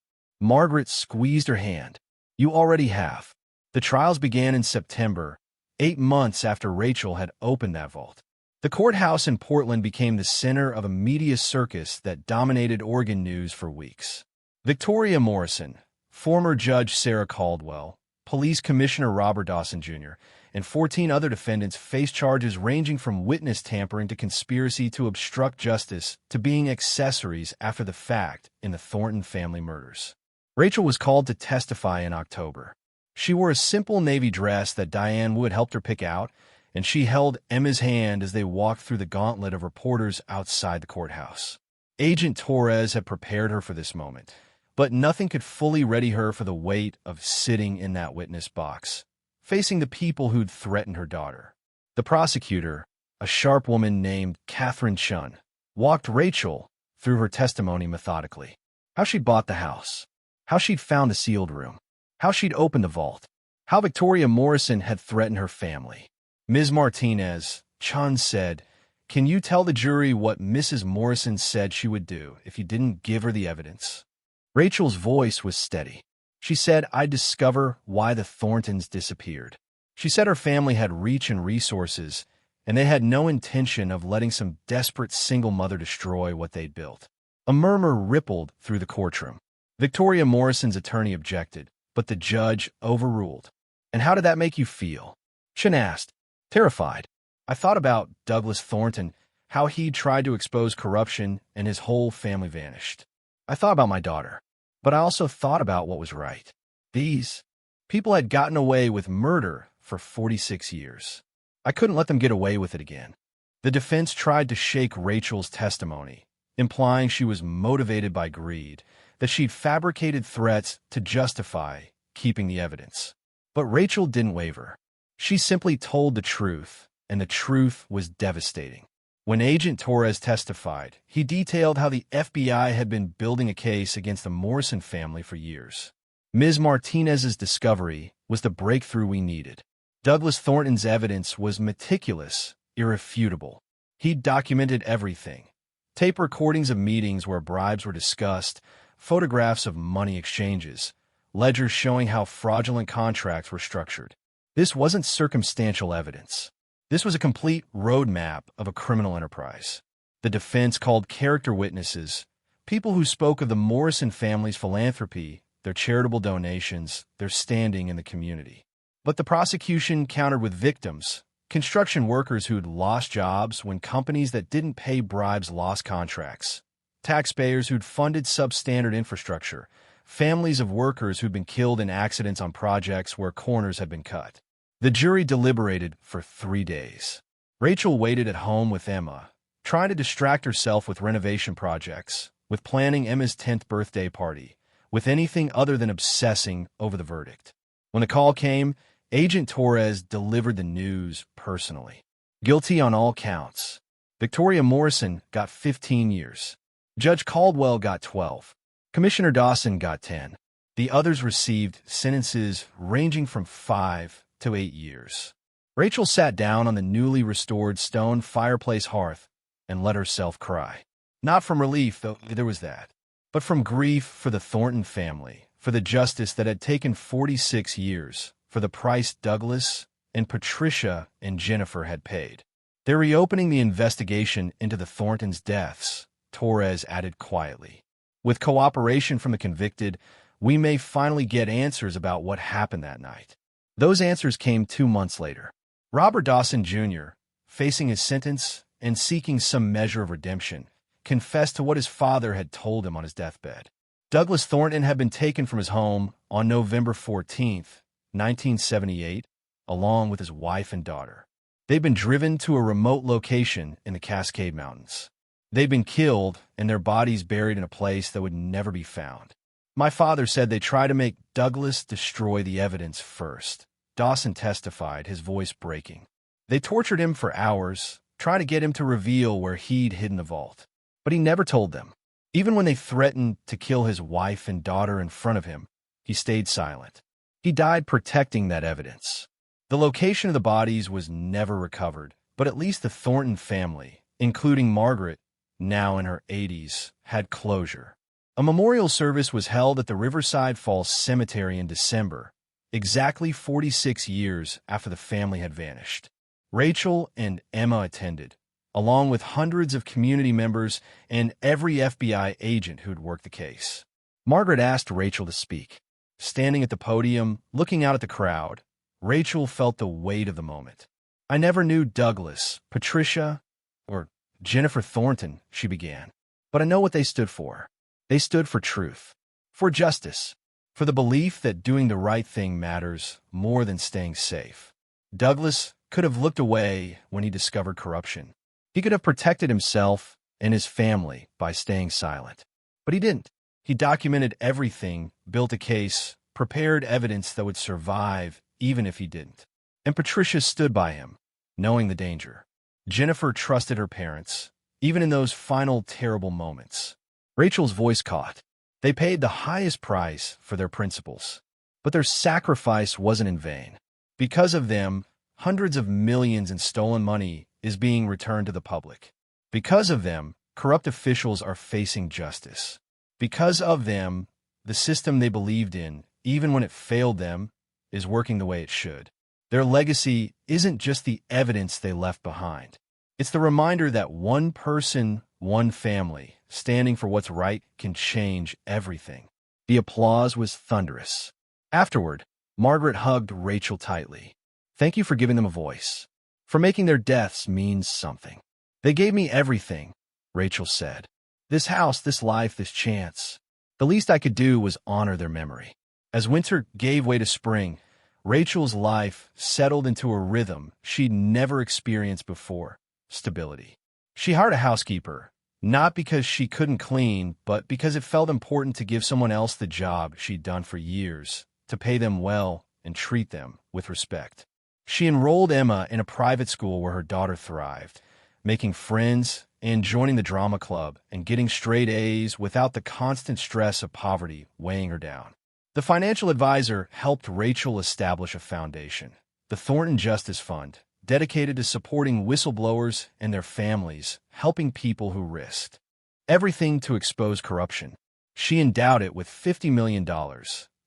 Margaret squeezed her hand. You already have. The trials began in September, 8 months after Rachel had opened that vault. The courthouse in Portland became the center of a media circus that dominated Oregon news for weeks. Victoria Morrison, former Judge Sarah Caldwell, Police Commissioner Robert Dawson Jr., and 14 other defendants faced charges ranging from witness tampering to conspiracy to obstruct justice to being accessories after the fact in the Thornton family murders. Rachel was called to testify in October. She wore a simple navy dress that Diane Wood helped her pick out, and she held Emma's hand as they walked through the gauntlet of reporters outside the courthouse. Agent Torres had prepared her for this moment, but nothing could fully ready her for the weight of sitting in that witness box, facing the people who'd threatened her daughter. The prosecutor, a sharp woman named Catherine Chun, walked Rachel through her testimony methodically. How she'd bought the house, how she'd found the sealed room, how she'd opened the vault, how Victoria Morrison had threatened her family. Ms. Martinez, Chun said, "Can you tell the jury what Mrs. Morrison said she would do if you didn't give her the evidence?" Rachel's voice was steady. She said, "I'd discover why the Thorntons disappeared." She said her family had reach and resources, and they had no intention of letting some desperate single mother destroy what they'd built. A murmur rippled through the courtroom. Victoria Morrison's attorney objected, but the judge overruled. "And how did that make you feel?" Chun asked. "Terrified. I thought about Douglas Thornton, how he'd tried to expose corruption and his whole family vanished. I thought about my daughter, but I also thought about what was right. These people had gotten away with murder for 46 years. I couldn't let them get away with it again." The defense tried to shake Rachel's testimony, implying she was motivated by greed, that she'd fabricated threats to justify keeping the evidence. But Rachel didn't waver. She simply told the truth, and the truth was devastating. When Agent Torres testified, he detailed how the FBI had been building a case against the Morrison family for years. Ms. Martinez's discovery was the breakthrough we needed. Douglas Thornton's evidence was meticulous, irrefutable. He'd documented everything. Tape recordings of meetings where bribes were discussed, photographs of money exchanges, ledgers showing how fraudulent contracts were structured. This wasn't circumstantial evidence. This was a complete roadmap of a criminal enterprise. The defense called character witnesses, people who spoke of the Morrison family's philanthropy, their charitable donations, their standing in the community. But the prosecution countered with victims, construction workers who'd lost jobs when companies that didn't pay bribes lost contracts, taxpayers who'd funded substandard infrastructure, families of workers who'd been killed in accidents on projects where corners had been cut. The jury deliberated for 3 days. Rachel waited at home with Emma, trying to distract herself with renovation projects, with planning Emma's 10th birthday party, with anything other than obsessing over the verdict. When the call came, Agent Torres delivered the news personally. Guilty on all counts. Victoria Morrison got 15 years. Judge Caldwell got 12. Commissioner Dawson got 10. The others received sentences ranging from 5 to 8 years. Rachel sat down on the newly restored stone fireplace hearth and let herself cry. Not from relief, though there was that, but from grief for the Thornton family, for the justice that had taken 46 years, for the price Douglas and Patricia and Jennifer had paid. They're reopening the investigation into the Thorntons' deaths, Torres added quietly. With cooperation from the convicted, we may finally get answers about what happened that night. Those answers came 2 months later. Robert Dawson Jr., facing his sentence and seeking some measure of redemption, confessed to what his father had told him on his deathbed. Douglas Thornton had been taken from his home on November 14, 1978, along with his wife and daughter. They'd been driven to a remote location in the Cascade Mountains. They'd been killed and their bodies buried in a place that would never be found. My father said they tried to make Douglas destroy the evidence first. Dawson testified, his voice breaking. They tortured him for hours, trying to get him to reveal where he'd hidden the vault. But he never told them. Even when they threatened to kill his wife and daughter in front of him, he stayed silent. He died protecting that evidence. The location of the bodies was never recovered, but at least the Thornton family, including Margaret, now in her 80s, had closure. A memorial service was held at the Riverside Falls Cemetery in December, exactly 46 years after the family had vanished. Rachel and Emma attended, along with hundreds of community members and every FBI agent who'd worked the case. Margaret asked Rachel to speak. Standing at the podium, looking out at the crowd, Rachel felt the weight of the moment. "I never knew Douglas, Patricia, or Jennifer Thornton," she began. "But I know what they stood for. They stood for truth, for justice, for the belief that doing the right thing matters more than staying safe. Douglas could have looked away when he discovered corruption. He could have protected himself and his family by staying silent. But he didn't. He documented everything, built a case, prepared evidence that would survive even if he didn't. And Patricia stood by him, knowing the danger. Jennifer trusted her parents, even in those final terrible moments." Rachel's voice caught. They paid the highest price for their principles. But their sacrifice wasn't in vain. Because of them, hundreds of millions in stolen money is being returned to the public. Because of them, corrupt officials are facing justice. Because of them, the system they believed in, even when it failed them, is working the way it should. Their legacy isn't just the evidence they left behind. It's the reminder that one person, one family, standing for what's right can change everything. The applause was thunderous. Afterward, Margaret hugged Rachel tightly. "Thank you for giving them a voice. For making their deaths mean something. They gave me everything," Rachel said. "This house, this life, this chance. The least I could do was honor their memory." As winter gave way to spring, Rachel's life settled into a rhythm she'd never experienced before: stability. She hired a housekeeper, not because she couldn't clean, but because it felt important to give someone else the job she'd done for years, to pay them well and treat them with respect. She enrolled Emma in a private school where her daughter thrived, making friends and joining the drama club and getting straight A's without the constant stress of poverty weighing her down. The financial advisor helped Rachel establish a foundation, the Thornton Justice Fund, dedicated to supporting whistleblowers and their families, helping people who risked everything to expose corruption. She endowed it with $50 million,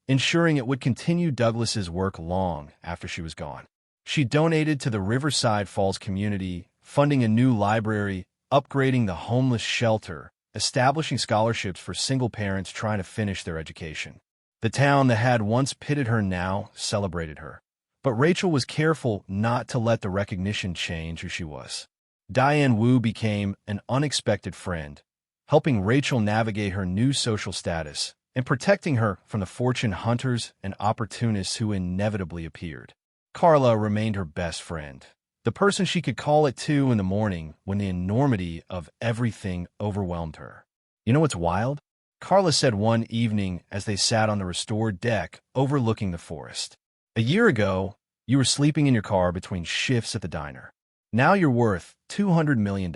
ensuring it would continue Douglas's work long after she was gone. She donated to the Riverside Falls community, funding a new library, upgrading the homeless shelter, establishing scholarships for single parents trying to finish their education. The town that had once pitted her now celebrated her. But Rachel was careful not to let the recognition change who she was. Diane Wu became an unexpected friend, helping Rachel navigate her new social status and protecting her from the fortune hunters and opportunists who inevitably appeared. Carla remained her best friend, the person she could call at 2 in the morning when the enormity of everything overwhelmed her. "You know what's wild?" Carla said one evening as they sat on the restored deck overlooking the forest. "A year ago, you were sleeping in your car between shifts at the diner. Now you're worth $200 million.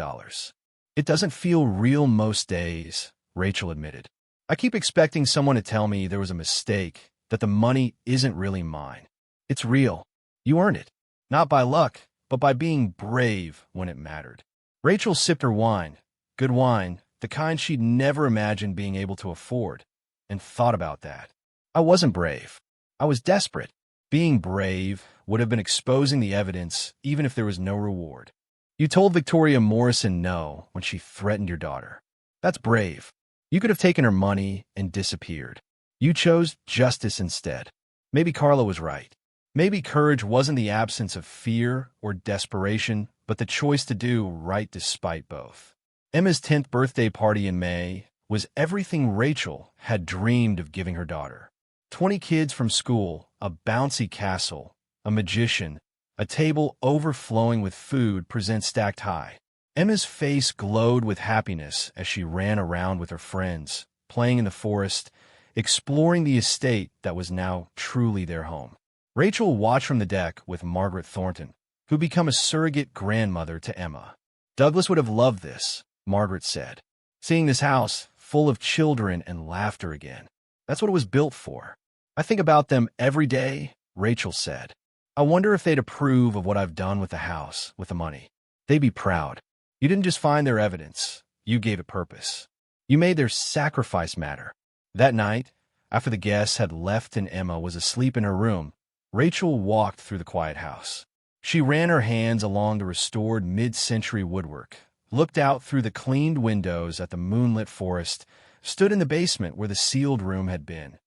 It doesn't feel real most days," Rachel admitted. "I keep expecting someone to tell me there was a mistake, that the money isn't really mine. It's real. You earned it. Not by luck, but by being brave when it mattered." Rachel sipped her wine, good wine, the kind she'd never imagined being able to afford, and thought about that. "I wasn't brave. I was desperate. Being brave would have been exposing the evidence even if there was no reward. You told Victoria Morrison no when she threatened your daughter. That's brave. You could have taken her money and disappeared. You chose justice instead. Maybe Carla was right. Maybe courage wasn't the absence of fear or desperation, but the choice to do right despite both. Emma's 10th birthday party in May was everything Rachel had dreamed of giving her daughter. 20 kids from school, a bouncy castle, a magician, a table overflowing with food present stacked high. Emma's face glowed with happiness as she ran around with her friends, playing in the forest, exploring the estate that was now truly their home. Rachel watched from the deck with Margaret Thornton, who'd become a surrogate grandmother to Emma. Douglas would have loved this, Margaret said. Seeing this house full of children and laughter again. That's what it was built for. I think about them every day, Rachel said. I wonder if they'd approve of what I've done with the house, with the money. They'd be proud. You didn't just find their evidence. You gave it purpose. You made their sacrifice matter. That night, after the guests had left and Emma was asleep in her room, Rachel walked through the quiet house. She ran her hands along the restored mid-century woodwork, looked out through the cleaned windows at the moonlit forest, stood in the basement where the sealed room had been.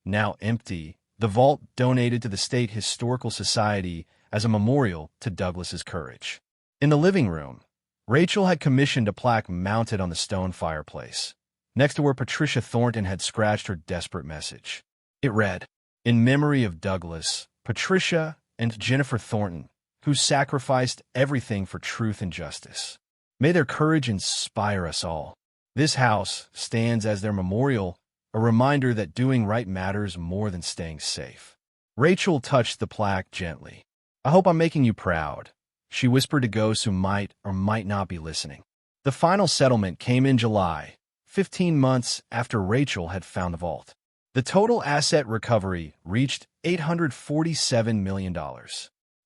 Now empty, the vault donated to the State Historical Society as a memorial to Douglas's courage. In the living room, Rachel had commissioned a plaque mounted on the stone fireplace, next to where Patricia Thornton had scratched her desperate message. It read, "In memory of Douglas, Patricia, and Jennifer Thornton, who sacrificed everything for truth and justice. May their courage inspire us all." This house stands as their memorial, a reminder that doing right matters more than staying safe. Rachel touched the plaque gently. "I hope I'm making you proud," she whispered to ghosts who might or might not be listening. The final settlement came in July, 15 months after Rachel had found the vault. The total asset recovery reached $847 million.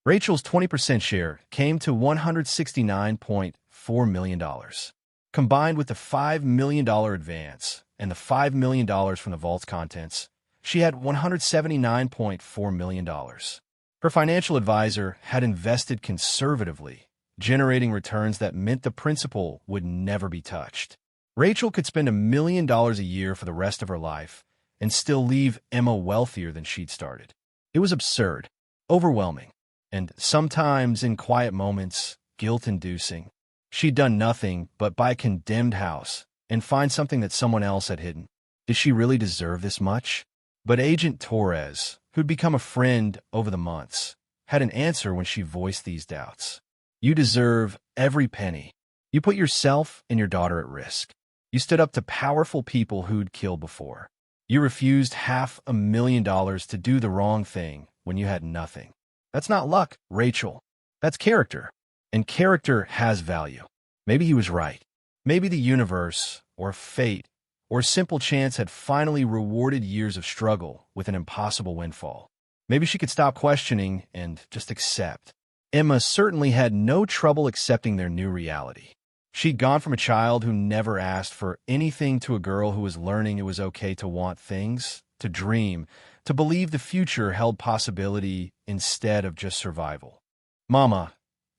Rachel's 20% share came to $169.4 million. Combined with the $5 million advance and the $5 million from the vault's contents, she had $179.4 million. Her financial advisor had invested conservatively, generating returns that meant the principal would never be touched. Rachel could spend $1 million a year for the rest of her life and still leave Emma wealthier than she'd started. It was absurd, overwhelming, and sometimes, in quiet moments, guilt-inducing. She'd done nothing but buy a condemned house and find something that someone else had hidden. Did she really deserve this much? But Agent Torres, who'd become a friend over the months, had an answer when she voiced these doubts. "You deserve every penny. You put yourself and your daughter at risk. You stood up to powerful people who'd killed before. You refused $500,000 to do the wrong thing when you had nothing. That's not luck, Rachel. That's character. And character has value." Maybe he was right. Maybe the universe, or fate, or simple chance had finally rewarded years of struggle with an impossible windfall. Maybe she could stop questioning and just accept. Emma certainly had no trouble accepting their new reality. She'd gone from a child who never asked for anything to a girl who was learning it was okay to want things, to dream, to believe the future held possibility instead of just survival. "Mama,"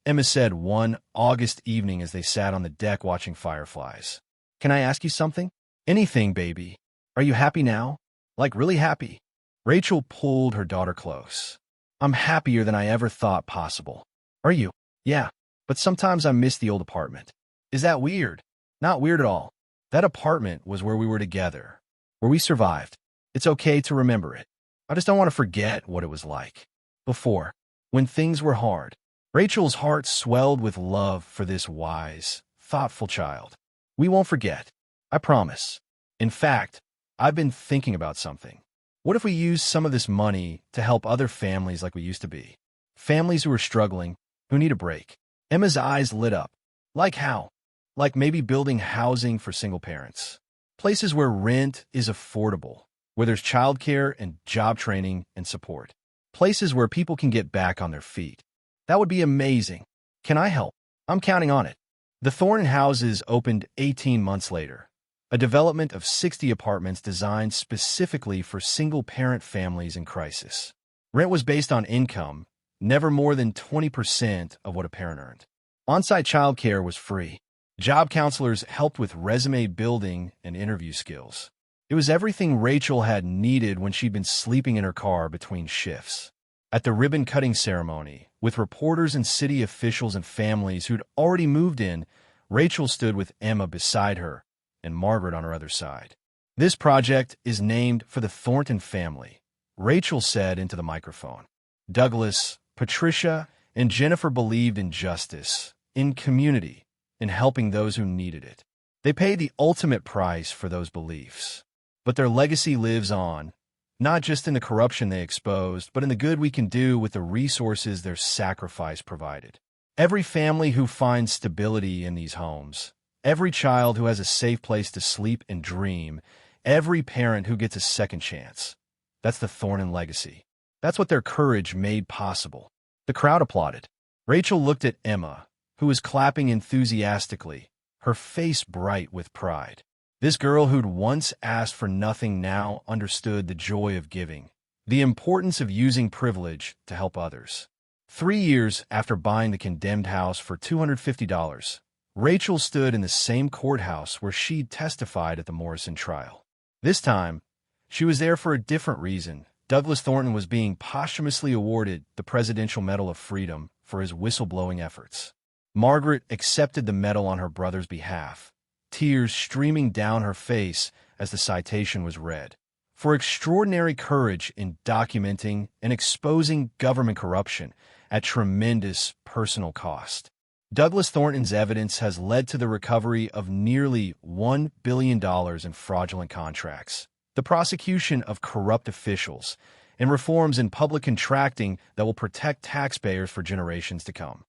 Emma said one August evening as they sat on the deck watching fireflies. "Can I ask you something?" "Anything, baby. Are you happy now? Like really happy?" Rachel pulled her daughter close. "I'm happier than I ever thought possible." "Are you?" "Yeah, but sometimes I miss the old apartment." "Is that weird?" "Not weird at all. That apartment was where we were together, where we survived. It's okay to remember it. I just don't want to forget what it was like before, when things were hard." Rachel's heart swelled with love for this wise, thoughtful child. "We won't forget. I promise. In fact, I've been thinking about something. What if we use some of this money to help other families like we used to be? Families who are struggling, who need a break." Emma's eyes lit up. "Like how?" "Like maybe building housing for single parents. Places where rent is affordable, where there's childcare and job training and support. Places where people can get back on their feet. That would be amazing. Can I help? I'm counting on it." The Thornton houses opened 18 months later, a development of 60 apartments designed specifically for single-parent families in crisis. Rent was based on income, never more than 20% of what a parent earned. On-site childcare was free. Job counselors helped with resume building and interview skills. It was everything Rachel had needed when she'd been sleeping in her car between shifts. At the ribbon-cutting ceremony, with reporters and city officials and families who'd already moved in, Rachel stood with Emma beside her and Margaret on her other side. "This project is named for the Thornton family," Rachel said into the microphone. Douglas, Patricia, and Jennifer believed in justice, in community, in helping those who needed it. They paid the ultimate price for those beliefs. But their legacy lives on, not just in the corruption they exposed, but in the good we can do with the resources their sacrifice provided. Every family who finds stability in these homes, every child who has a safe place to sleep and dream, every parent who gets a second chance. That's the Thornton legacy. That's what their courage made possible. The crowd applauded. Rachel looked at Emma, who was clapping enthusiastically, her face bright with pride. This girl who'd once asked for nothing now understood the joy of giving, the importance of using privilege to help others. 3 years after buying the condemned house for $250, Rachel stood in the same courthouse where she'd testified at the Morrison trial. This time, she was there for a different reason. Douglas Thornton was being posthumously awarded the Presidential Medal of Freedom for his whistleblowing efforts. Margaret accepted the medal on her brother's behalf, tears streaming down her face as the citation was read, for extraordinary courage in documenting and exposing government corruption at tremendous personal cost. Douglas Thornton's evidence has led to the recovery of nearly $1 billion in fraudulent contracts, the prosecution of corrupt officials, and reforms in public contracting that will protect taxpayers for generations to come.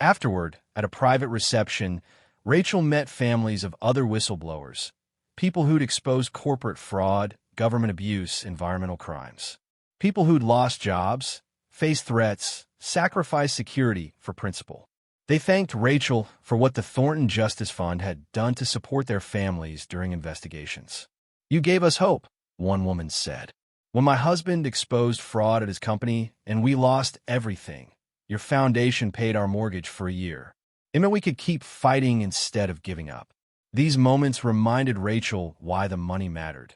Afterward, at a private reception, Rachel met families of other whistleblowers, people who'd exposed corporate fraud, government abuse, environmental crimes, people who'd lost jobs, faced threats, sacrificed security for principle. They thanked Rachel for what the Thornton Justice Fund had done to support their families during investigations. "You gave us hope," one woman said. "When my husband exposed fraud at his company and we lost everything, your foundation paid our mortgage for a year. It meant we could keep fighting instead of giving up." These moments reminded Rachel why the money mattered.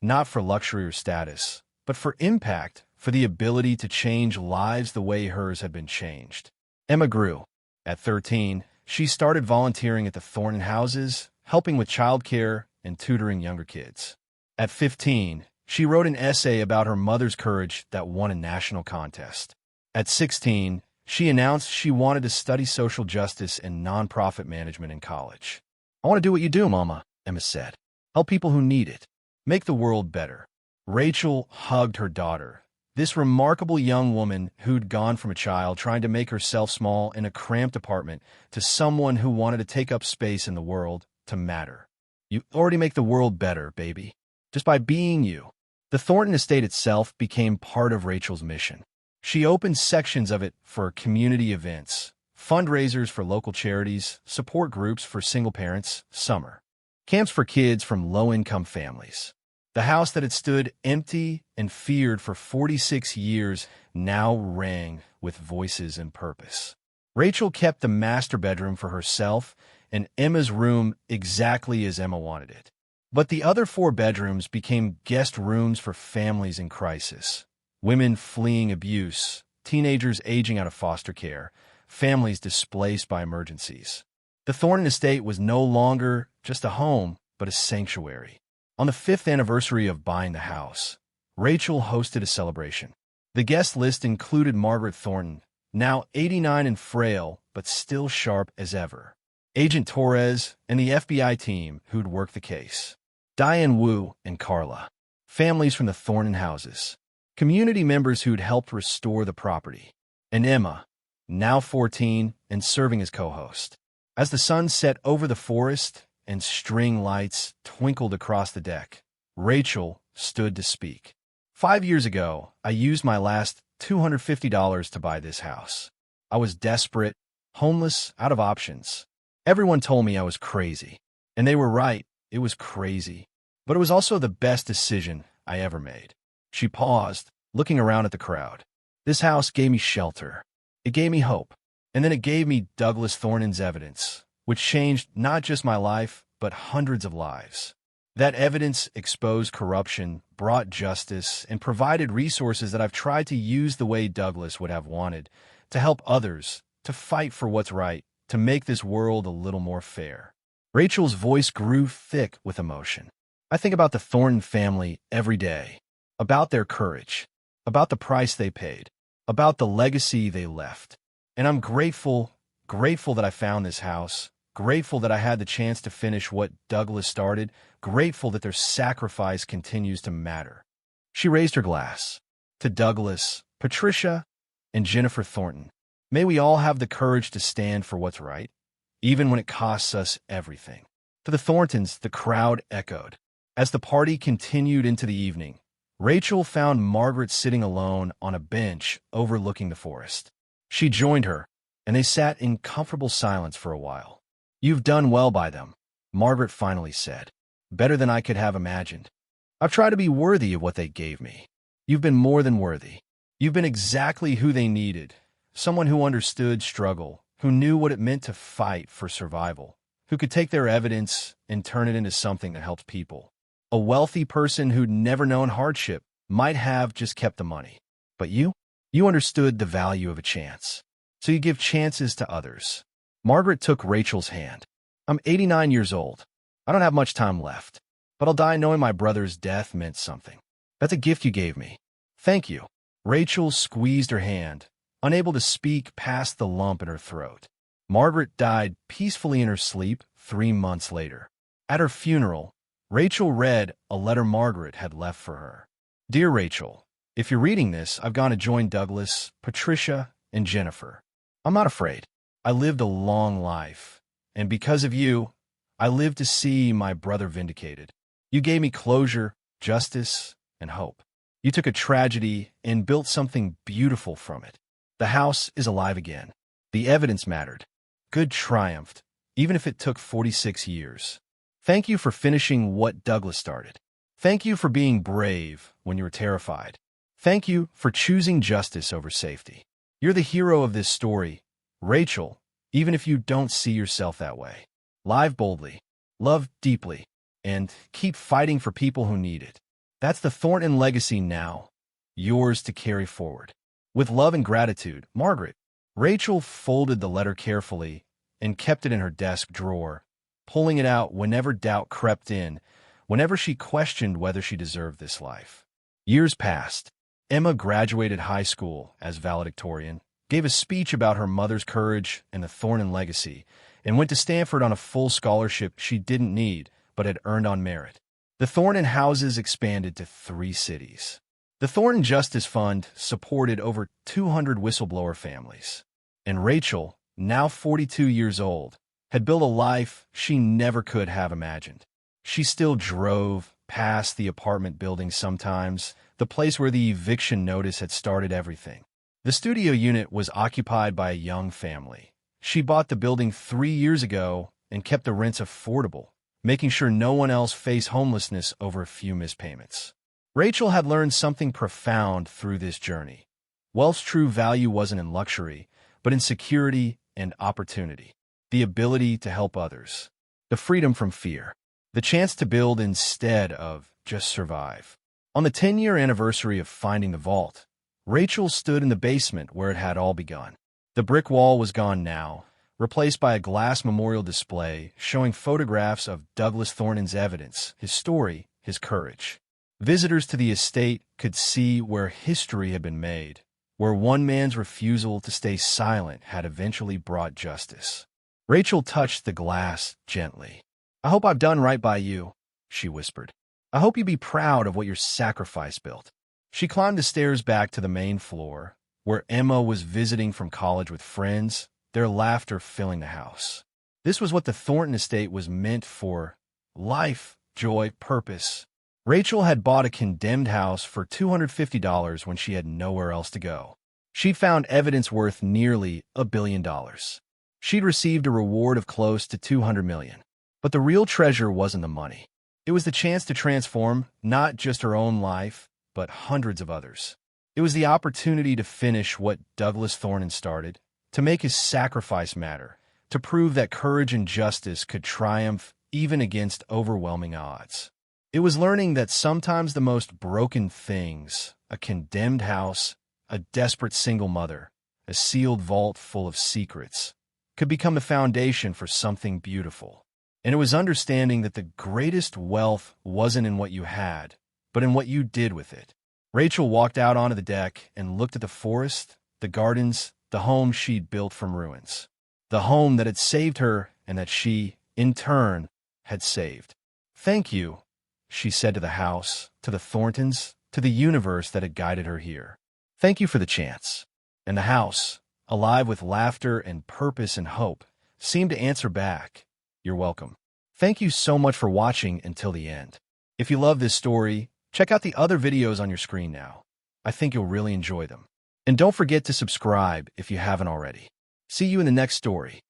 Not for luxury or status, but for impact, for the ability to change lives the way hers had been changed. Emma grew. At 13, she started volunteering at the Thornton houses, helping with childcare and tutoring younger kids. At 15, she wrote an essay about her mother's courage that won a national contest. At 16, she announced she wanted to study social justice and nonprofit management in college. "I want to do what you do, Mama," Emma said. "Help people who need it. Make the world better." Rachel hugged her daughter, this remarkable young woman who'd gone from a child trying to make herself small in a cramped apartment to someone who wanted to take up space in the world, to matter. "You already make the world better, baby, just by being you." The Thornton estate itself became part of Rachel's mission. She opened sections of it for community events, fundraisers for local charities, support groups for single parents, summer camps for kids from low-income families. The house that had stood empty and feared for 46 years now rang with voices and purpose. Rachel kept the master bedroom for herself and Emma's room exactly as Emma wanted it. But the other 4 bedrooms became guest rooms for families in crisis. Women fleeing abuse, teenagers aging out of foster care, families displaced by emergencies. The Thornton estate was no longer just a home, but a sanctuary. On the 5th anniversary of buying the house, Rachel hosted a celebration. The guest list included Margaret Thornton, now 89 and frail, but still sharp as ever, Agent Torres, and the FBI team who'd worked the case, Diane Wu and Carla, families from the Thornton houses, community members who'd helped restore the property, and Emma, now 14 and serving as co-host. As the sun set over the forest and string lights twinkled across the deck, Rachel stood to speak. 5 years ago, I used my last $250 to buy this house. I was desperate, homeless, out of options. Everyone told me I was crazy. And they were right, it was crazy. But it was also the best decision I ever made. She paused, looking around at the crowd. This house gave me shelter. It gave me hope. And then it gave me Douglas Thornton's evidence. which changed not just my life, but hundreds of lives. That evidence exposed corruption, brought justice, and provided resources that I've tried to use the way Douglas would have wanted, to help others, to fight for what's right, to make this world a little more fair. Rachel's voice grew thick with emotion. I think about the Thornton family every day, about their courage, about the price they paid, about the legacy they left. And I'm grateful that I found this house, grateful that I had the chance to finish what Douglas started, grateful that their sacrifice continues to matter. She raised her glass. To Douglas, Patricia, and Jennifer Thornton, may we all have the courage to stand for what's right, even when it costs us everything. To the Thorntons, the crowd echoed. As the party continued into the evening, Rachel found Margaret sitting alone on a bench overlooking the forest. She joined her, and they sat in comfortable silence for a while. "You've done well by them," Margaret finally said. "Better than I could have imagined. I've tried to be worthy of what they gave me. You've been more than worthy. You've been exactly who they needed, someone who understood struggle, who knew what it meant to fight for survival, who could take their evidence and turn it into something that helped people. A wealthy person who'd never known hardship might have just kept the money. But you understood the value of a chance. So you give chances to others." Margaret took Rachel's hand. "I'm 89 years old. I don't have much time left, but I'll die knowing my brother's death meant something. That's a gift you gave me. Thank you." Rachel squeezed her hand, unable to speak past the lump in her throat. Margaret died peacefully in her sleep 3 months later. At her funeral, Rachel read a letter Margaret had left for her. "Dear Rachel, if you're reading this, I've gone to join Douglas, Patricia, and Jennifer. I'm not afraid. I lived a long life, and because of you, I lived to see my brother vindicated. You gave me closure, justice, and hope. You took a tragedy and built something beautiful from it. The house is alive again. The evidence mattered. Good triumphed, even if it took 46 years. Thank you for finishing what Douglas started. Thank you for being brave when you were terrified. Thank you for choosing justice over safety. You're the hero of this story, Rachel, even if you don't see yourself that way. Live boldly, love deeply, and keep fighting for people who need it. That's the Thornton legacy now, yours to carry forward. With love and gratitude, Margaret." Rachel folded the letter carefully and kept it in her desk drawer, pulling it out whenever doubt crept in, whenever she questioned whether she deserved this life. Years passed. Emma graduated high school as valedictorian, gave a speech about her mother's courage and the Thornton legacy, and went to Stanford on a full scholarship she didn't need but had earned on merit. The Thornton houses expanded to 3 cities. The Thornton Justice Fund supported over 200 whistleblower families. And Rachel, now 42 years old, had built a life she never could have imagined. She still drove past the apartment building sometimes, the place where the eviction notice had started everything. The studio unit was occupied by a young family. She bought the building 3 years ago and kept the rents affordable, making sure no one else faced homelessness over a few missed payments. Rachel had learned something profound through this journey. Wealth's true value wasn't in luxury, but in security and opportunity. The ability to help others. The freedom from fear. The chance to build instead of just survive. On the 10-year anniversary of finding the vault, Rachel stood in the basement where it had all begun. The brick wall was gone now, replaced by a glass memorial display showing photographs of Douglas Thornton's evidence, his story, his courage. Visitors to the estate could see where history had been made, where one man's refusal to stay silent had eventually brought justice. Rachel touched the glass gently. "I hope I've done right by you," she whispered. "I hope you be proud of what your sacrifice built." She climbed the stairs back to the main floor, where Emma was visiting from college with friends, their laughter filling the house. This was what the Thornton estate was meant for: life, joy, purpose. Rachel had bought a condemned house for $250 when she had nowhere else to go. She'd found evidence worth nearly $1 billion. She'd received a reward of close to $200 million. But the real treasure wasn't the money. It was the chance to transform not just her own life, but hundreds of others. It was the opportunity to finish what Douglas Thornton started, to make his sacrifice matter, to prove that courage and justice could triumph even against overwhelming odds. It was learning that sometimes the most broken things, a condemned house, a desperate single mother, a sealed vault full of secrets, could become the foundation for something beautiful. And it was understanding that the greatest wealth wasn't in what you had, but in what you did with it. Rachel walked out onto the deck and looked at the forest, the gardens, the home she'd built from ruins. The home that had saved her and that she, in turn, had saved. "Thank you," she said to the house, to the Thorntons, to the universe that had guided her here. "Thank you for the chance." And the house, alive with laughter and purpose and hope, seemed to answer back, "You're welcome." Thank you so much for watching until the end. If you love this story, check out the other videos on your screen now. I think you'll really enjoy them. And don't forget to subscribe if you haven't already. See you in the next story.